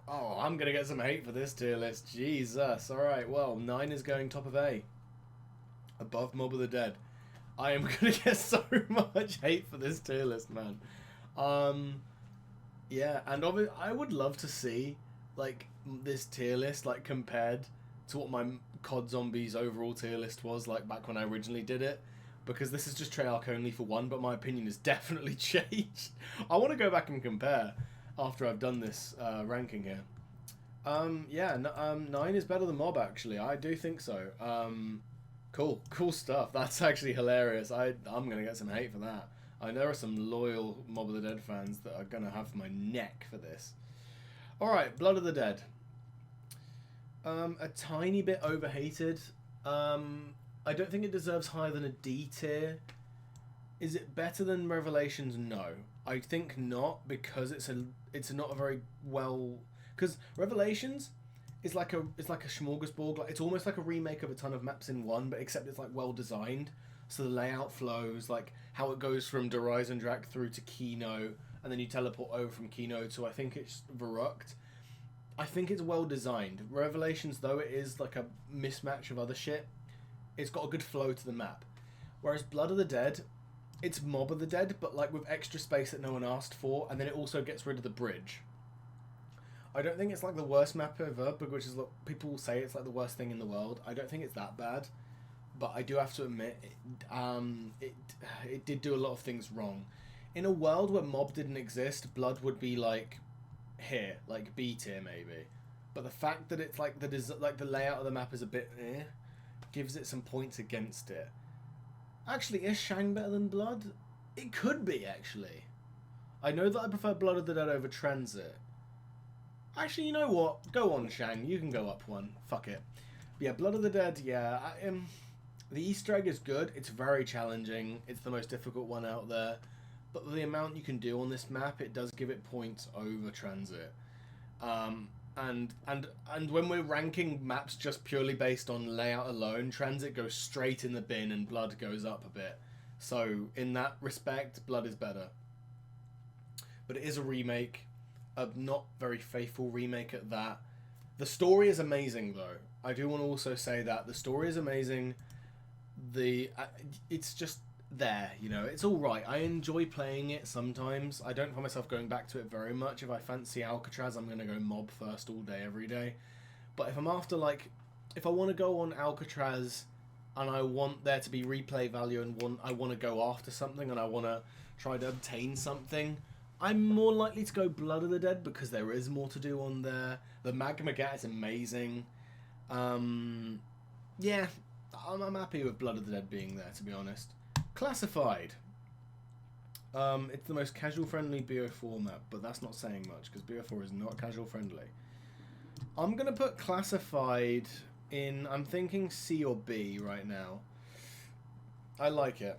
Oh, I'm gonna get some hate for this tier list. Jesus. Alright, well, 9 is going top of A. Above Mob of the Dead. I am gonna get so much hate for this tier list, man. Yeah, and I would love to see, like, this tier list, like, compared to what my COD Zombies overall tier list was, like, back when I originally did it. Because this is just Treyarch only for 1, but my opinion has definitely changed. I want to go back and compare after I've done this ranking here. Yeah, 9 is better than Mob, actually. I do think so. Cool stuff. That's actually hilarious. I'm going to get some hate for that. I know there are some loyal Mob of the Dead fans that are going to have my neck for this. Alright, Blood of the Dead. A tiny bit overhated. I don't think it deserves higher than a D tier. Is it better than Revelations? No. I think not, because it's not a very well... Because Revelations is like a smorgasbord. Like, it's almost like a remake of a ton of maps in one, but except it's like well designed. So the layout flows, like how it goes from Derisendrach through to Kino, and then you teleport over from Kino to, I think it's Verrucht. I think it's well designed. Revelations, though, it is like a mismatch of other shit. It's got a good flow to the map. Whereas Blood of the Dead, it's Mob of the Dead, but like with extra space that no one asked for, and then it also gets rid of the bridge. I don't think it's like the worst map ever, which is what people will say it's like the worst thing in the world. I don't think it's that bad, but I do have to admit, it did do a lot of things wrong. In a world where Mob didn't exist, Blood would be like here, like B tier maybe. But the fact that it's like the layout of the map is a bit gives it some points against it. Actually, is Shang better than Blood? It could be, actually. I know that I prefer Blood of the Dead over Transit. Actually, you know what? Go on, Shang. You can go up one. Fuck it. Yeah, Blood of the Dead, yeah. The Easter egg is good. It's very challenging. It's the most difficult one out there. But the amount you can do on this map, it does give it points over Transit. And when we're ranking maps just purely based on layout alone, Transit goes straight in the bin and Blood goes up a bit. So in that respect, Blood is better. But it is a remake, a not very faithful remake at that. The story is amazing though. I do want to also say that the story is amazing. It's just there, you know, it's all right. I enjoy playing it sometimes. I don't find myself going back to it very much. If I fancy Alcatraz, I'm gonna go mob first all day, every day. But if I'm after, like, if I want to go on Alcatraz and I want there to be replay value and I want to go after something and I want to try to obtain something, I'm more likely to go Blood of the Dead because there is more to do on there. The Magma Gat is amazing. Yeah, I'm happy with Blood of the Dead being there, to be honest. Classified. It's the most casual friendly BO4 map, but that's not saying much because BO4 is not casual friendly. I'm gonna put Classified in, I'm thinking C or B right now. I like it.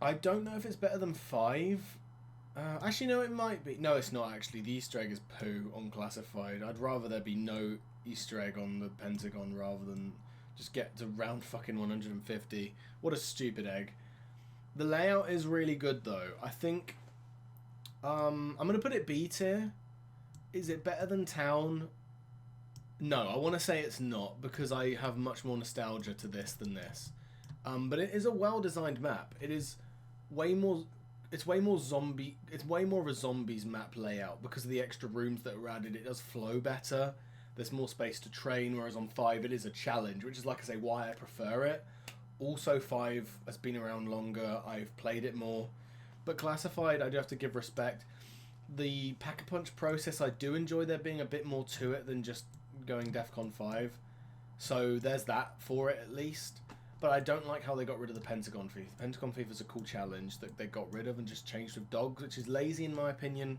I don't know if it's better than 5. Actually, no, it might be. No, it's not actually. The Easter egg is poo on Classified. I'd rather there be no Easter egg on the Pentagon rather than just get to round fucking 150. What a stupid egg. The layout is really good though. I think I'm gonna put it B tier. Is it better than Town? No, I want to say it's not because I have much more nostalgia to this than this. But it is a well-designed map. It is way more. It's way more zombie. It's way more of a zombies map layout because of the extra rooms that are added. It does flow better. There's more space to train, whereas on 5 it is a challenge, which is, like I say, why I prefer it. Also, 5 has been around longer. I've played it more. But Classified, I do have to give respect. The Pack-a-Punch process, I do enjoy there being a bit more to it than just going DEFCON 5. So there's that for it, at least. But I don't like how they got rid of the Pentagon Thief. The Pentagon Thief is a cool challenge that they got rid of and just changed with dogs, which is lazy in my opinion.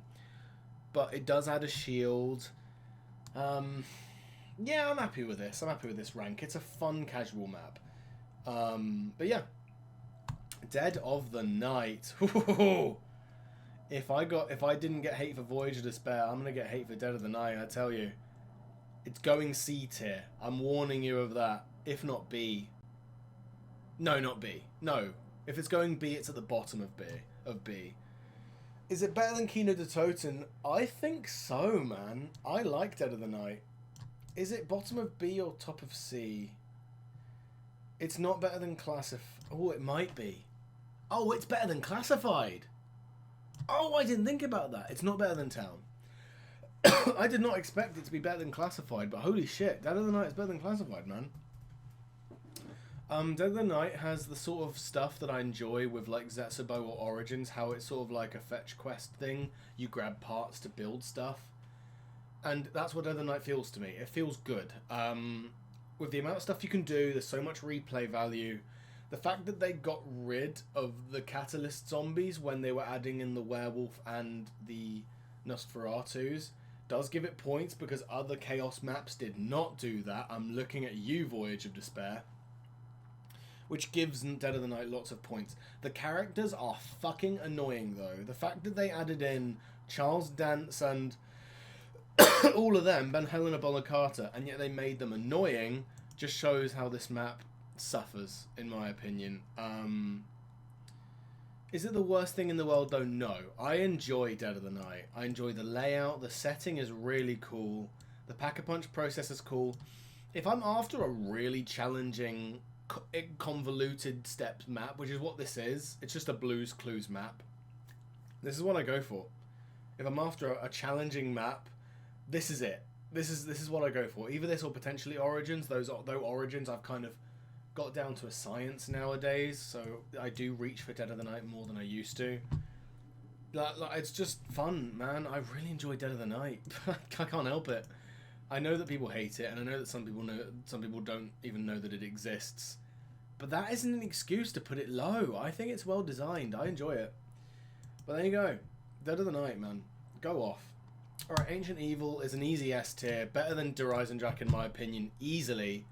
But it does add a shield. Yeah, I'm happy with this. I'm happy with this rank. It's a fun, casual map. But yeah. Dead of the Night. If I didn't get hate for Voyage of Despair, I'm gonna get hate for Dead of the Night, I tell you. It's going C tier. I'm warning you of that. If not B. No, not B. No. If it's going B, it's at the bottom of B. Is it better than Kino de Toten? I think so, man. I like Dead of the Night. Is it bottom of B or top of C? It's not better than Oh, it might be. Oh, it's better than Classified. Oh, I didn't think about that. It's not better than Town. I did not expect it to be better than Classified, but holy shit, Dead of the Night is better than Classified, man. Dead of the Night has the sort of stuff that I enjoy with like Zetsubo or Origins, how it's sort of like a fetch quest thing. You grab parts to build stuff. And that's what Dead of the Night feels to me. It feels good. With the amount of stuff you can do, there's so much replay value. The fact that they got rid of the Catalyst zombies when they were adding in the werewolf and the Nosferatus does give it points because other Chaos maps did not do that. I'm looking at you, Voyage of Despair. Which gives Dead of the Night lots of points. The characters are fucking annoying though. The fact that they added in Charles Dance and all of them, Ben Helena Bonacata, and yet they made them annoying, just shows how this map suffers, in my opinion. Is it the worst thing in the world though? No. I enjoy Dead of the Night. I enjoy the layout. The setting is really cool. The Pack-a-Punch process is cool. If I'm after a really challenging, convoluted steps map, which is what this is, it's just a Blues Clues map. This is what I go for. If I'm after a challenging map, this is it. This is what I go for. Either this or potentially Origins. Though Origins I've kind of got down to a science nowadays, so I do reach for Dead of the Night more than I used to. Like, it's just fun, man. I really enjoy Dead of the Night. I can't help it. I know that people hate it, and I know that some people don't even know that it exists. But that isn't an excuse to put it low. I think it's well designed. I enjoy it. But there you go. Dead of the Night, man. Go off. Alright, Ancient Evil is an easy S tier. Better than Horizon Jack in my opinion, easily.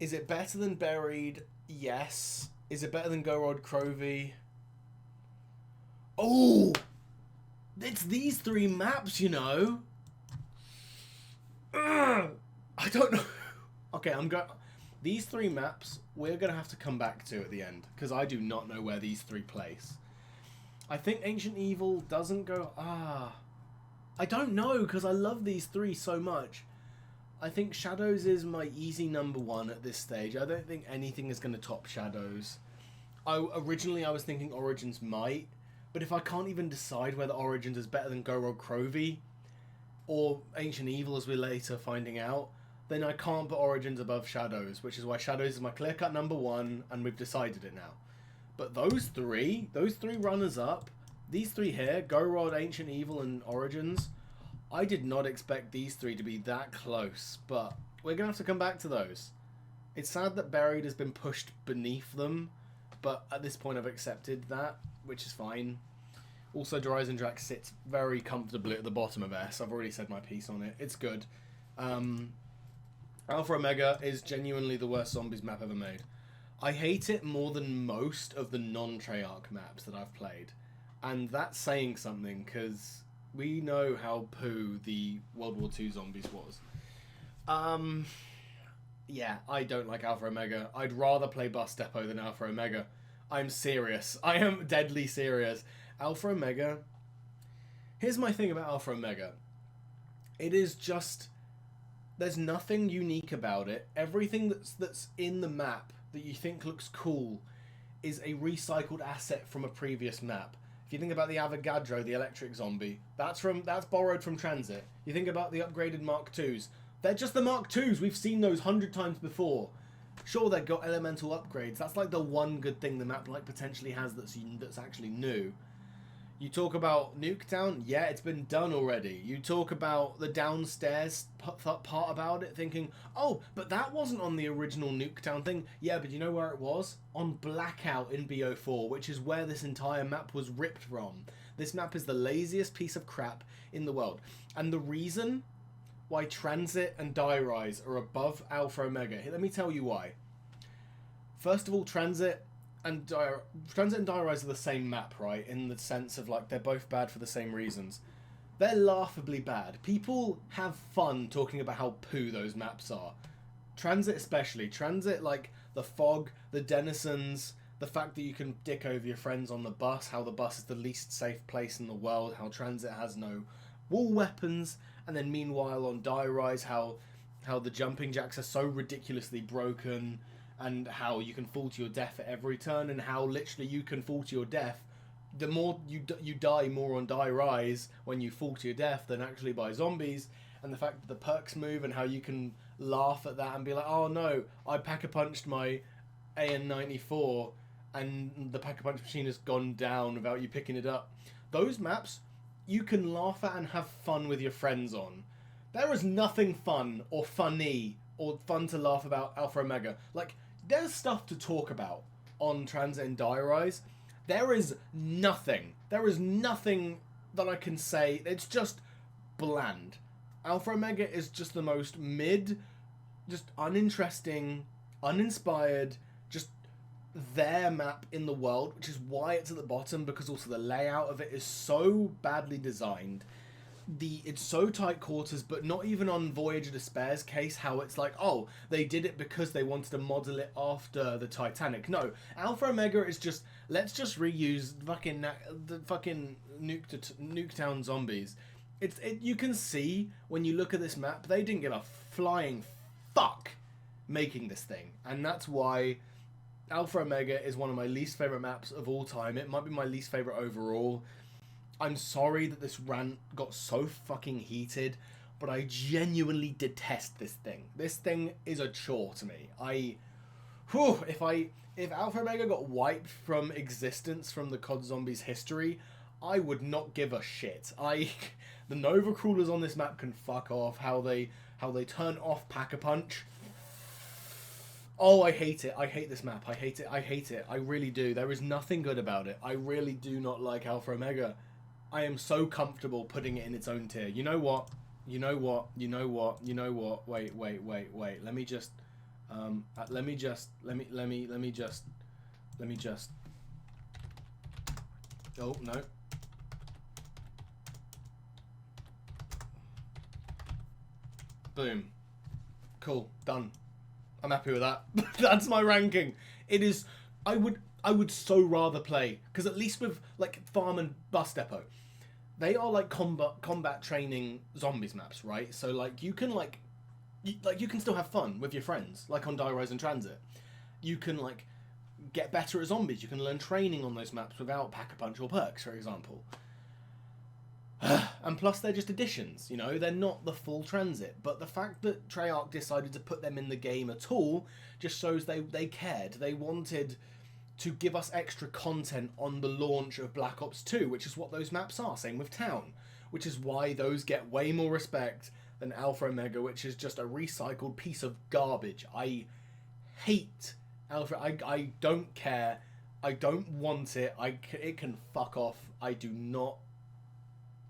Is it better than Buried? Yes. Is it better than Go Rod Crovey? Oh! It's these three maps, you know. Ugh. I don't know. Okay, I'm going... These three maps, we're going to have to come back to at the end, because I do not know where these three place. I think Ancient Evil doesn't go... I don't know, because I love these three so much. I think Shadows is my easy number one at this stage. I don't think anything is going to top Shadows. Originally, I was thinking Origins might, but if I can't even decide whether Origins is better than Go Rogue Crovey or Ancient Evil, as we're later finding out, then I can't put Origins above Shadows, which is why Shadows is my clear-cut number one, and we've decided it now. But those three runners-up, these three here, Go Rod, Ancient Evil, and Origins, I did not expect these three to be that close, but we're going to have to come back to those. It's sad that Buried has been pushed beneath them, but at this point I've accepted that, which is fine. Also, Horizon Jack sits very comfortably at the bottom of S. I've already said my piece on it. It's good. Alpha Omega is genuinely the worst zombies map ever made. I hate it more than most of the non-Treyarch maps that I've played. And that's saying something, because we know how poo the World War II zombies was. Yeah, I don't like Alpha Omega. I'd rather play Bus Depot than Alpha Omega. I'm serious. I am deadly serious. Alpha Omega... Here's my thing about Alpha Omega. It is just... There's nothing unique about it. Everything that's in the map that you think looks cool is a recycled asset from a previous map. If you think about the Avogadro, the electric zombie, that's borrowed from Transit. You think about the upgraded Mark IIs, they're just the Mark IIs. We've seen those 100 times before. Sure, they've got elemental upgrades. That's like the one good thing the map like potentially has that's actually new. You talk about Nuketown, yeah, it's been done already. You talk about the downstairs part about it, thinking, oh, but that wasn't on the original Nuketown thing. Yeah, but you know where it was? On Blackout in BO4, which is where this entire map was ripped from. This map is the laziest piece of crap in the world. And the reason why Transit and Die Rise are above Alpha Omega, let me tell you why. First of all, Transit and Die Rise are the same map, right? In the sense of, like, they're both bad for the same reasons. They're laughably bad. People have fun talking about how poo those maps are. Transit especially. Transit, like, the fog, the denizens, the fact that you can dick over your friends on the bus, how the bus is the least safe place in the world, how Transit has no wall weapons, and then meanwhile on Die Rise, how the jumping jacks are so ridiculously broken, and how you can fall to your death at every turn, and how literally you can fall to your death. The more you die more on Die Rise when you fall to your death than actually by zombies, and the fact that the perks move and how you can laugh at that and be like, oh no, I pack-a-punched my AN-94 and the pack-a-punch machine has gone down without you picking it up. Those maps you can laugh at and have fun with your friends on. There is nothing fun or funny or fun to laugh about Alpha Omega. Like, there's stuff to talk about on Transit and Die Rise. There is nothing. There is nothing that I can say. It's just bland. Alpha Omega is just the most mid, just uninteresting, uninspired, just their map in the world, which is why it's at the bottom, because also the layout of it is so badly designed. It's so tight quarters, but not even on Voyage of Despair's case, how it's like, oh, they did it because they wanted to model it after the Titanic. No, Alpha Omega is just, let's just reuse the fucking Nuketown zombies. You can see when you look at this map, they didn't give a flying fuck making this thing, and that's why Alpha Omega is one of my least favorite maps of all time. It might be my least favorite overall. I'm sorry that this rant got so fucking heated, but I genuinely detest this thing. This thing is a chore to me. If Alpha Omega got wiped from existence from the COD Zombies history, I would not give a shit. The Nova Crawlers on this map can fuck off. How they turn off Pack-a-Punch. Oh, I hate it. I hate this map. I hate it. I hate it. I really do. There is nothing good about it. I really do not like Alpha Omega. I am so comfortable putting it in its own tier. You know what? You know what? You know what? You know what? Wait. Let me just oh, no. Boom. Cool. Done. I'm happy with that. That's my ranking. It is... I would so rather play, because at least with like Farm and Bus Depot, they are like combat training zombies maps, right? So like you can you can still have fun with your friends, like on Die Rise and Transit. You can like get better at zombies. You can learn training on those maps without Pack-a-Punch or perks, for example. And plus they're just additions, you know, they're not the full Transit. But the fact that Treyarch decided to put them in the game at all just shows they cared. They wanted to give us extra content on the launch of Black Ops 2, which is what those maps are. Same with Town, which is why those get way more respect than Alpha Omega, which is just a recycled piece of garbage. I hate Alpha. I don't care. I don't want it. It can fuck off. I do not.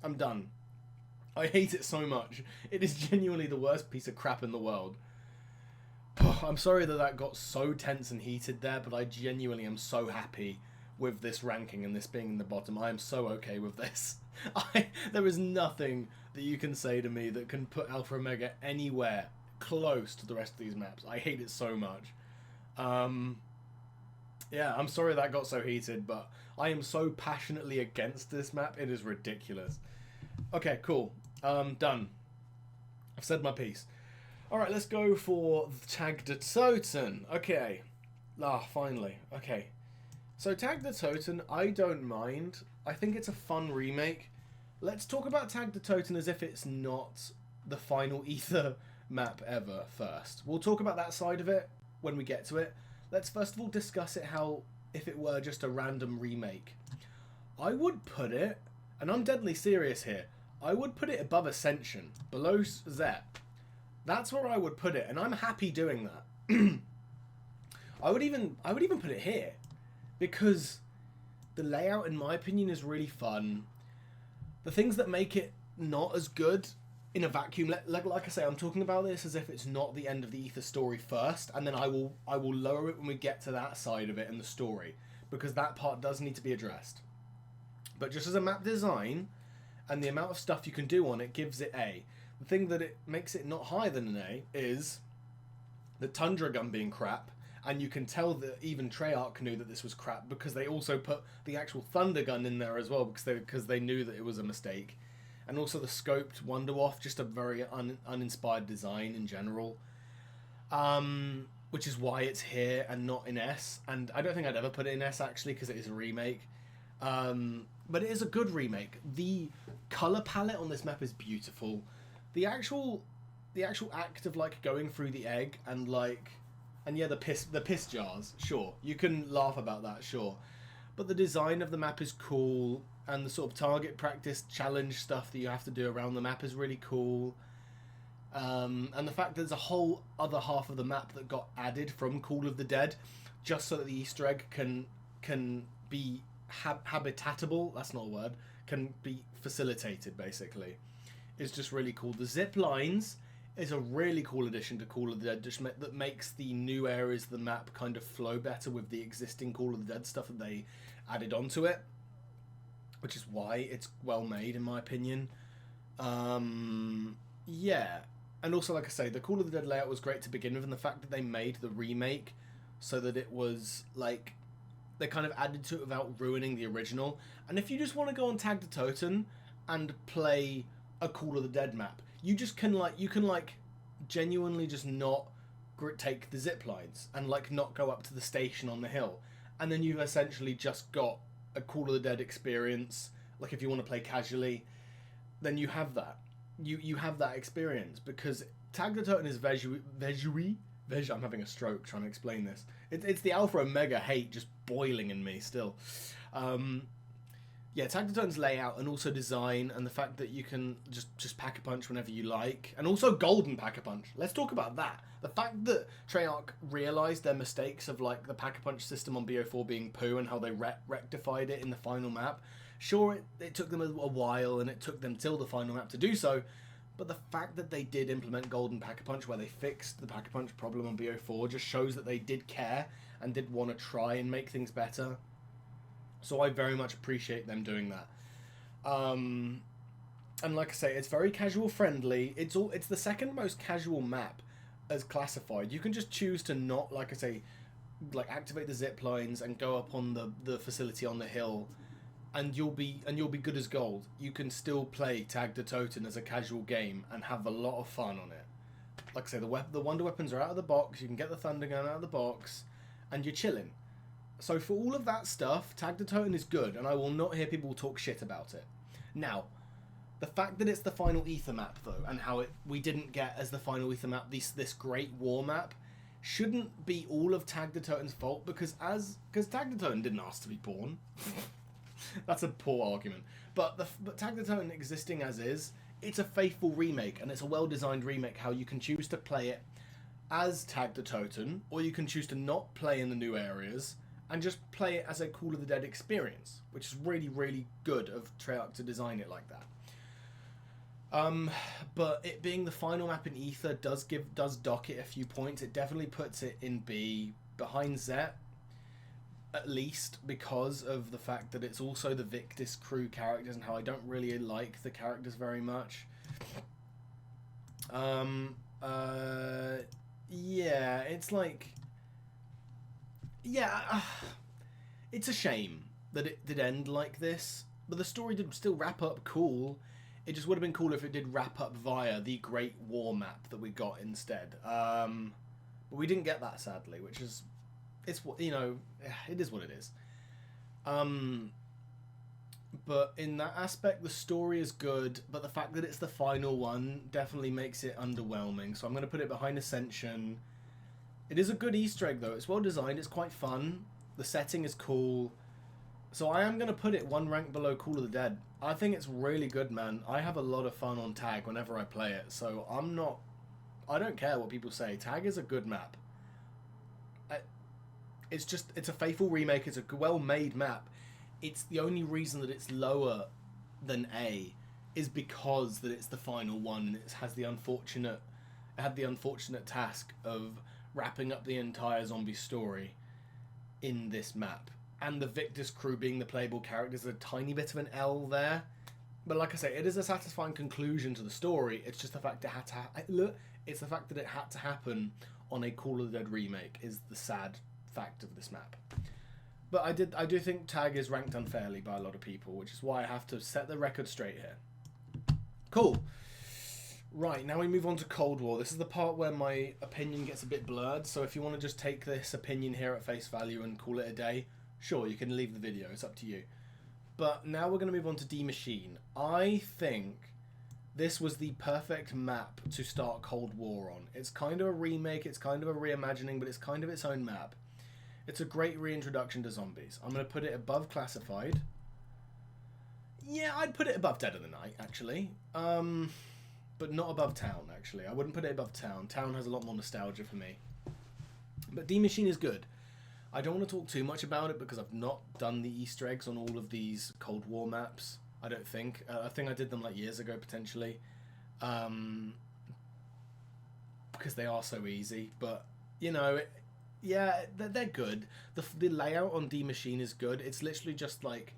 I'm done. I hate it so much. It is genuinely the worst piece of crap in the world. I'm sorry that got so tense and heated there, but I genuinely am so happy with this ranking and this being in the bottom. I am so okay with this. There is nothing that you can say to me that can put Alpha Omega anywhere close to the rest of these maps. I hate it so much. Yeah, I'm sorry that got so heated, but I am so passionately against this map, it is ridiculous. Okay, cool. Done. I've said my piece. Alright, let's go for Tag der Toten. Okay. Finally. Okay. So Tag der Toten, I don't mind. I think it's a fun remake. Let's talk about Tag der Toten as if it's not the final Ether map ever first. We'll talk about that side of it when we get to it. Let's first of all discuss it how if it were just a random remake. I would put it, and I'm deadly serious here, I would put it above Ascension, below Zep. That's where I would put it, and I'm happy doing that. I would even put it here, because the layout, in my opinion, is really fun. The things that make it not as good in a vacuum, like I say, I'm talking about this as if it's not the end of the Ether story first, and then I will lower it when we get to that side of it in the story, because that part does need to be addressed. But just as a map design, and the amount of stuff you can do on it gives it A. The thing that it makes it not higher than an A is the Tundra gun being crap, and you can tell that even Treyarch knew that this was crap because they also put the actual Thunder gun in there as well because they knew that it was a mistake. And also the scoped Wonderwaff, just a very uninspired design in general, which is why it's here and not in S. And I don't think I'd ever put it in S actually because it is a remake. But it is a good remake. The color palette on this map is beautiful. The actual act of like going through the egg and yeah, the piss jars, sure. You can laugh about that, sure. But the design of the map is cool, and the sort of target practice challenge stuff that you have to do around the map is really cool. And the fact that there's a whole other half of the map that got added from Call of the Dead just so that the Easter egg can be habitatable, that's not a word, can be facilitated basically. It's just really cool. The zip lines is a really cool addition to Call of the Dead that makes the new areas of the map kind of flow better with the existing Call of the Dead stuff that they added onto it, which is why it's well made in my opinion. Yeah, and also like I say, the Call of the Dead layout was great to begin with, and the fact that they made the remake so that it was like they kind of added to it without ruining the original. And if you just want to go on Tag der Toten and play a Call of the Dead map, you just can genuinely just not take the zip lines and not go up to the station on the hill, and then you've essentially just got a Call of the Dead experience. Like if you want to play casually, then you have that. You have that experience because Tag der Toten is I'm having a stroke trying to explain this. It's the Alpha Omega hate just boiling in me still. Yeah, Tag der Toten's layout and also design, and the fact that you can just Pack-a-Punch whenever you like, and also Golden Pack-a-Punch. Let's talk about that. The fact that Treyarch realised their mistakes of the Pack-a-Punch system on BO4 being poo and how they rectified it in the final map Sure, it took them a while, and it took them till the final map to do so, but the fact that they did implement Golden Pack-a-Punch, where they fixed the Pack-a-Punch problem on BO4, just shows that they did care and did want to try and make things better. So I very much appreciate them doing that. And like I say, it's very casual friendly. It's the second most casual map as classified. You can just choose to not, like I say, like activate the zip lines and go up on the facility on the hill, and you'll be good as gold. You can still play Tag der Toten as a casual game and have a lot of fun on it. Like I say, the wonder weapons are out of the box. You can get the thunder gun out of the box, and you're chilling. So for all of that stuff, Tag der Toten is good, and I will not hear people talk shit about it. Now, the fact that it's the final Ether map though, and how we didn't get as the final Ether map this great war map, shouldn't be all of Tag der Toten's fault, because Tag der Toten didn't ask to be born. That's a poor argument. But Tag der Toten existing as is, it's a faithful remake, and it's a well-designed remake how you can choose to play it as Tag der Toten, or you can choose to not play in the new areas and just play it as a Call of the Dead experience, which is really, really good of Treyarch to design it like that. But it being the final map in Ether does dock it a few points. It definitely puts it in B, behind Zet, at least because of the fact that it's also the Victis crew characters and how I don't really like the characters very much. Yeah, it's like... Yeah, it's a shame that it did end like this, but the story did still wrap up cool. It just would have been cool if it did wrap up via the Great War map that we got instead. But we didn't get that, sadly, which is... It's, you know, it is what it is. But in that aspect, the story is good, but the fact that it's the final one definitely makes it underwhelming. So I'm going to put it behind Ascension. It is a good Easter egg, though. It's well designed. It's quite fun. The setting is cool. So I am going to put it one rank below Call of the Dead. I think it's really good, man. I have a lot of fun on Tag whenever I play it. So I don't care what people say. Tag is a good map. It's a faithful remake. It's a well-made map. It's the only reason that it's lower than A is because that it's the final one and it had the unfortunate task of wrapping up the entire zombie story in this map. And the Victis crew being the playable characters, a tiny bit of an L there. But like I say, it is a satisfying conclusion to the story. It's just the fact it's the fact that it had to happen on a Call of the Dead remake is the sad fact of this map. But I do think Tag is ranked unfairly by a lot of people, which is why I have to set the record straight here. Cool. Right, now we move on to Cold War. This is the part where my opinion gets a bit blurred, so if you want to just take this opinion here at face value and call it a day, sure, you can leave the video, it's up to you. But now we're going to move on to D Machine. I think this was the perfect map to start Cold War on. It's kind of a remake, it's kind of a reimagining, but it's kind of its own map. It's a great reintroduction to zombies. I'm going to put it above Classified. Yeah, I'd put it above Dead of the Night, actually. But not above Town, actually. I wouldn't put it above Town. Town has a lot more nostalgia for me. But D Machine is good. I don't want to talk too much about it because I've not done the Easter eggs on all of these Cold War maps. I don't think. I think I did them like years ago, potentially. Because they are so easy. But, you know... Yeah, they're good. The layout on D Machine is good. It's literally just like...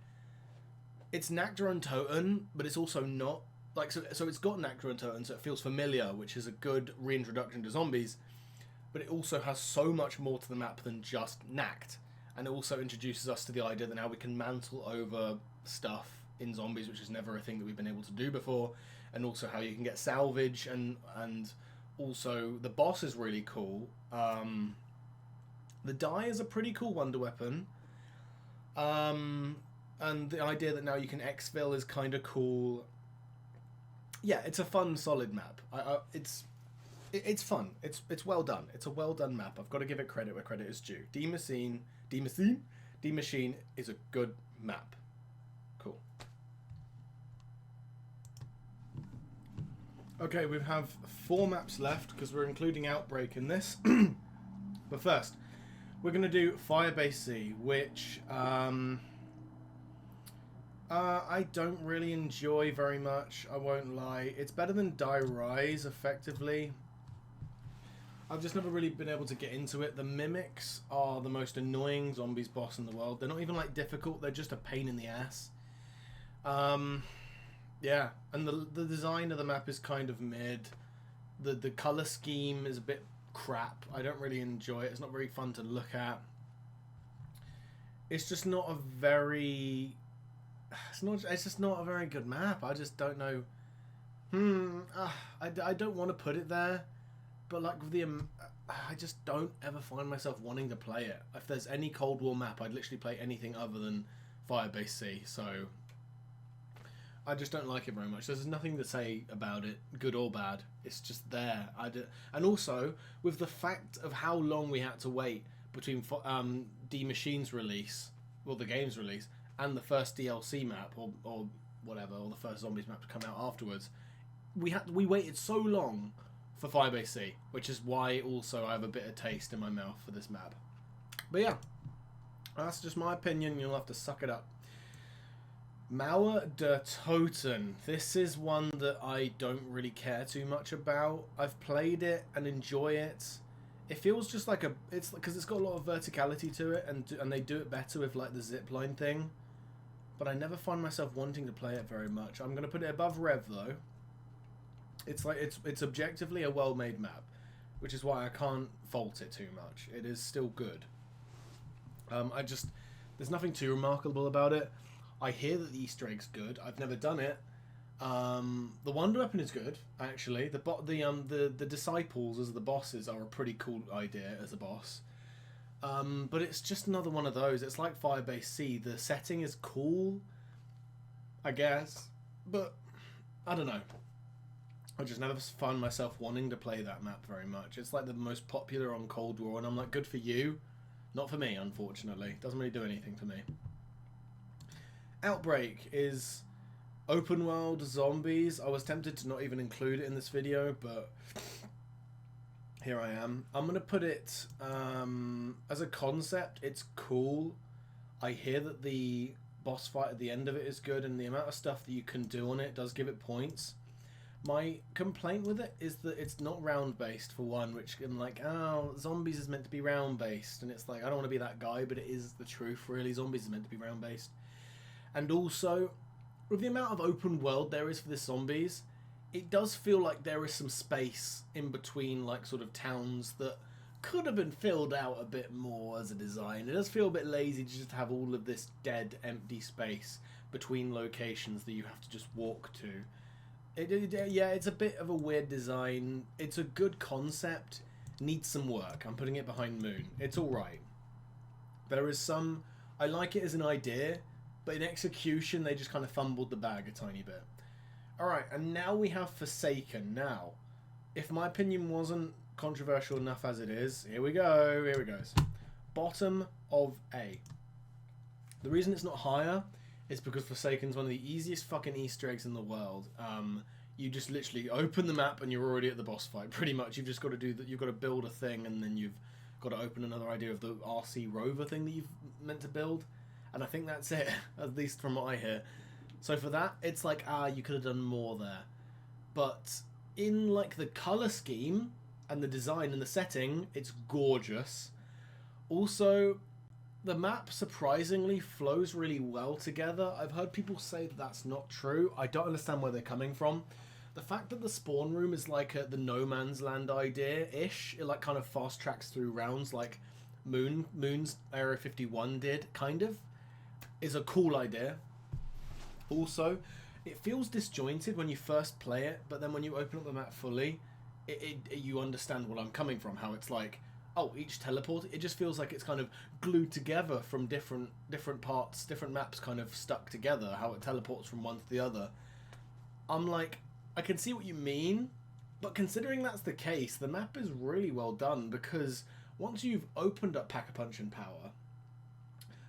It's Nakter and Toten, but it's also not... Like, so it's got Nakter and Toten, so it feels familiar, which is a good reintroduction to zombies. But it also has so much more to the map than just Nact. And it also introduces us to the idea that now we can mantle over stuff in zombies, which is never a thing that we've been able to do before. And also how you can get salvage, and also the boss is really cool. The die is a pretty cool wonder weapon. And the idea that now you can exfil is kind of cool. Yeah, it's a fun, solid map. It's fun. It's well done. It's a well done map. I've got to give it credit where credit is due. D Machine is a good map. Cool. Okay, we have 4 maps left because we're including Outbreak in this. But first, we're going to do Firebase C, which I don't really enjoy very much, I won't lie. It's better than Die Rise, effectively. I've just never really been able to get into it. The mimics are the most annoying zombies boss in the world. They're not even like difficult, they're just a pain in the ass. Yeah, and the design of the map is kind of mid. The colour scheme is a bit crap. I don't really enjoy it. It's not very fun to look at. It's just not a very... It's just not a very good map. I just don't know. I don't want to put it there, but like with the I just don't ever find myself wanting to play it. If there's any Cold War map, I'd literally play anything other than Firebase C. So I just don't like it very much. There's nothing to say about it, good or bad. It's just there. And also with the fact of how long we had to wait between D Machine's release, well, the game's release, and the first DLC map or whatever, or the first Zombies map to come out afterwards, we waited so long for Firebase C, which is why also I have a bitter taste in my mouth for this map. But yeah, that's just my opinion. You'll have to suck it up. Mauer der Toten. This is one that I don't really care too much about. I've played it and enjoy it. It feels just like it's because it's got a lot of verticality to it, and they do it better with like the zipline thing. But I never find myself wanting to play it very much. I'm gonna put it above Rev though. It's like it's objectively a well-made map, which is why I can't fault it too much. It is still good. There's nothing too remarkable about it. I hear that the Easter egg's good. I've never done it. The Wonder Weapon is good, actually. The Disciples as the bosses are a pretty cool idea as a boss. But it's just another one of those. It's like Firebase C. The setting is cool, I guess, but I don't know. I just never find myself wanting to play that map very much. It's like the most popular on Cold War, and I'm like, good for you. Not for me, unfortunately. Doesn't really do anything for me. Outbreak is open world zombies. I was tempted to not even include it in this video, but here I am. I'm going to put it as a concept. It's cool. I hear that the boss fight at the end of it is good, and the amount of stuff that you can do on it does give it points. My complaint with it is that it's not round based, for one, which I'm like, oh, zombies is meant to be round based, and it's like, I don't want to be that guy, but it is the truth, really. Zombies is meant to be round based. And also, with the amount of open world there is for the zombies, it does feel like there is some space in between, like, sort of towns that could have been filled out a bit more as a design. It does feel a bit lazy to just have all of this dead, empty space between locations that you have to just walk to. Yeah, it's a bit of a weird design. It's a good concept. Needs some work. I'm putting it behind Moon. It's alright. There is some... I like it as an idea, but in execution they just kind of fumbled the bag a tiny bit. Alright, and now we have Forsaken. Now, if my opinion wasn't controversial enough as it is, here we go. Here it goes. Bottom of A. The reason it's not higher... it's because Forsaken's one of the easiest fucking Easter eggs in the world. You just literally open the map and you're already at the boss fight. Pretty much, you've just got to do that. You've got to build a thing, and then you've got to open another idea of the RC rover thing that you've meant to build. And I think that's it, at least from what I hear. So for that, it's like, you could have done more there. But in like the color scheme and the design and the setting, it's gorgeous. Also, the map surprisingly flows really well together. I've heard people say that that's not true. I don't understand where they're coming from. The fact that the spawn room is like the No Man's Land idea-ish, it like kind of fast tracks through rounds like Moon's Area 51 did, kind of, is a cool idea. Also, it feels disjointed when you first play it, but then when you open up the map fully, you understand what I'm coming from, how it's like, oh, each teleport, it just feels like it's kind of glued together from different parts, different maps kind of stuck together, how it teleports from one to the other. I'm like, I can see what you mean, but considering that's the case, the map is really well done, because once you've opened up Pack-a-Punch and Power,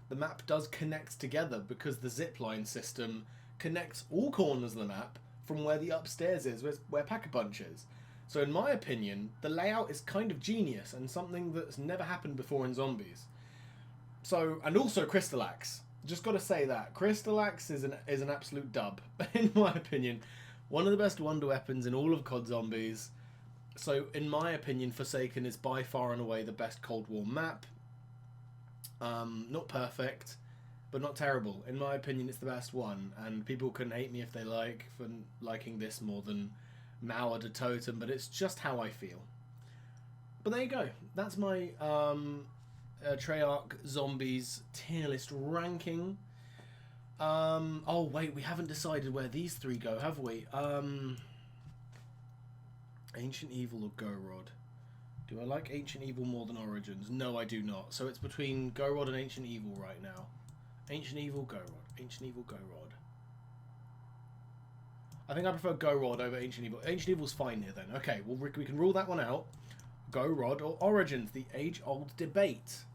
the map does connect together, because the zipline system connects all corners of the map from where the upstairs is, where Pack-a-Punch is. So in my opinion, the layout is kind of genius and something that's never happened before in Zombies. So, and also Crystal Axe. Just got to say that Crystal Axe is an absolute dub, in my opinion. One of the best wonder weapons in all of COD Zombies. So, in my opinion, Forsaken is by far and away the best Cold War map. Not perfect, but not terrible. In my opinion, it's the best one, and people can hate me if they like for liking this more than Mauer de Totem, but it's just how I feel. But there you go. That's my Treyarch Zombies tier list ranking. Oh wait, we haven't decided where these three go, have we? Ancient Evil or Go Rod? Do I like Ancient Evil more than Origins? No, I do not. So it's between Go Rod and Ancient Evil right now. Ancient Evil, Go Rod. Ancient Evil, Go Rod. I think I prefer Go Rod over Ancient Evil. Ancient Evil's fine here then. Okay, well we can rule that one out. Go Rod or Origins, the age-old debate.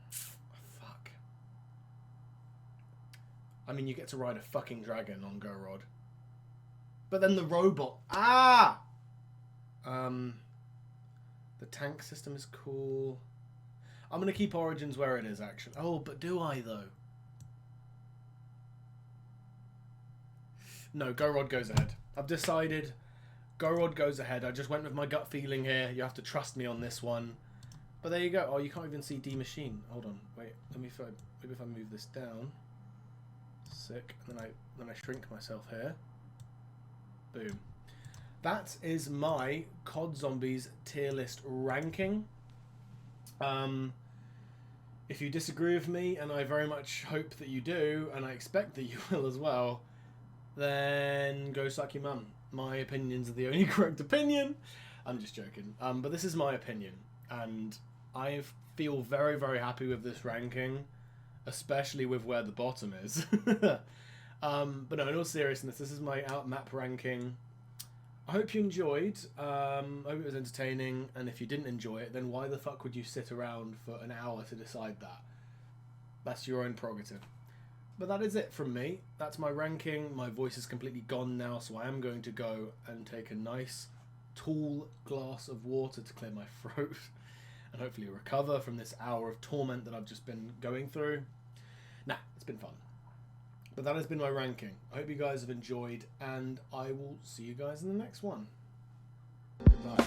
Fuck. I mean, you get to ride a fucking dragon on Go Rod. But then the robot... Ah! The tank system is cool. I'm going to keep Origins where it is, actually. Oh, but do I, though? No, Go Rod goes ahead. I've decided Go Rod goes ahead. I just went with my gut feeling here. You have to trust me on this one. But there you go. Oh, you can't even see D Machine. Hold on. Wait. Maybe if I move this down. Sick. And then I shrink myself here. Boom. That is my COD Zombies tier list ranking. If you disagree with me, and I very much hope that you do, and I expect that you will as well, then go suck your mum. My opinions are the only correct opinion. I'm just joking. But this is my opinion, and I feel very, very happy with this ranking, especially with where the bottom is. But no, in all seriousness, this is my out-map ranking. I hope you enjoyed. I hope it was entertaining, and if you didn't enjoy it, then why the fuck would you sit around for an hour to decide that? That's your own prerogative. But that is it from me. That's my ranking. My voice is completely gone now, so I am going to go and take a nice, tall glass of water to clear my throat and hopefully recover from this hour of torment that I've just been going through. Nah, it's been fun. But that has been my ranking. I hope you guys have enjoyed, and I will see you guys in the next one. Goodbye.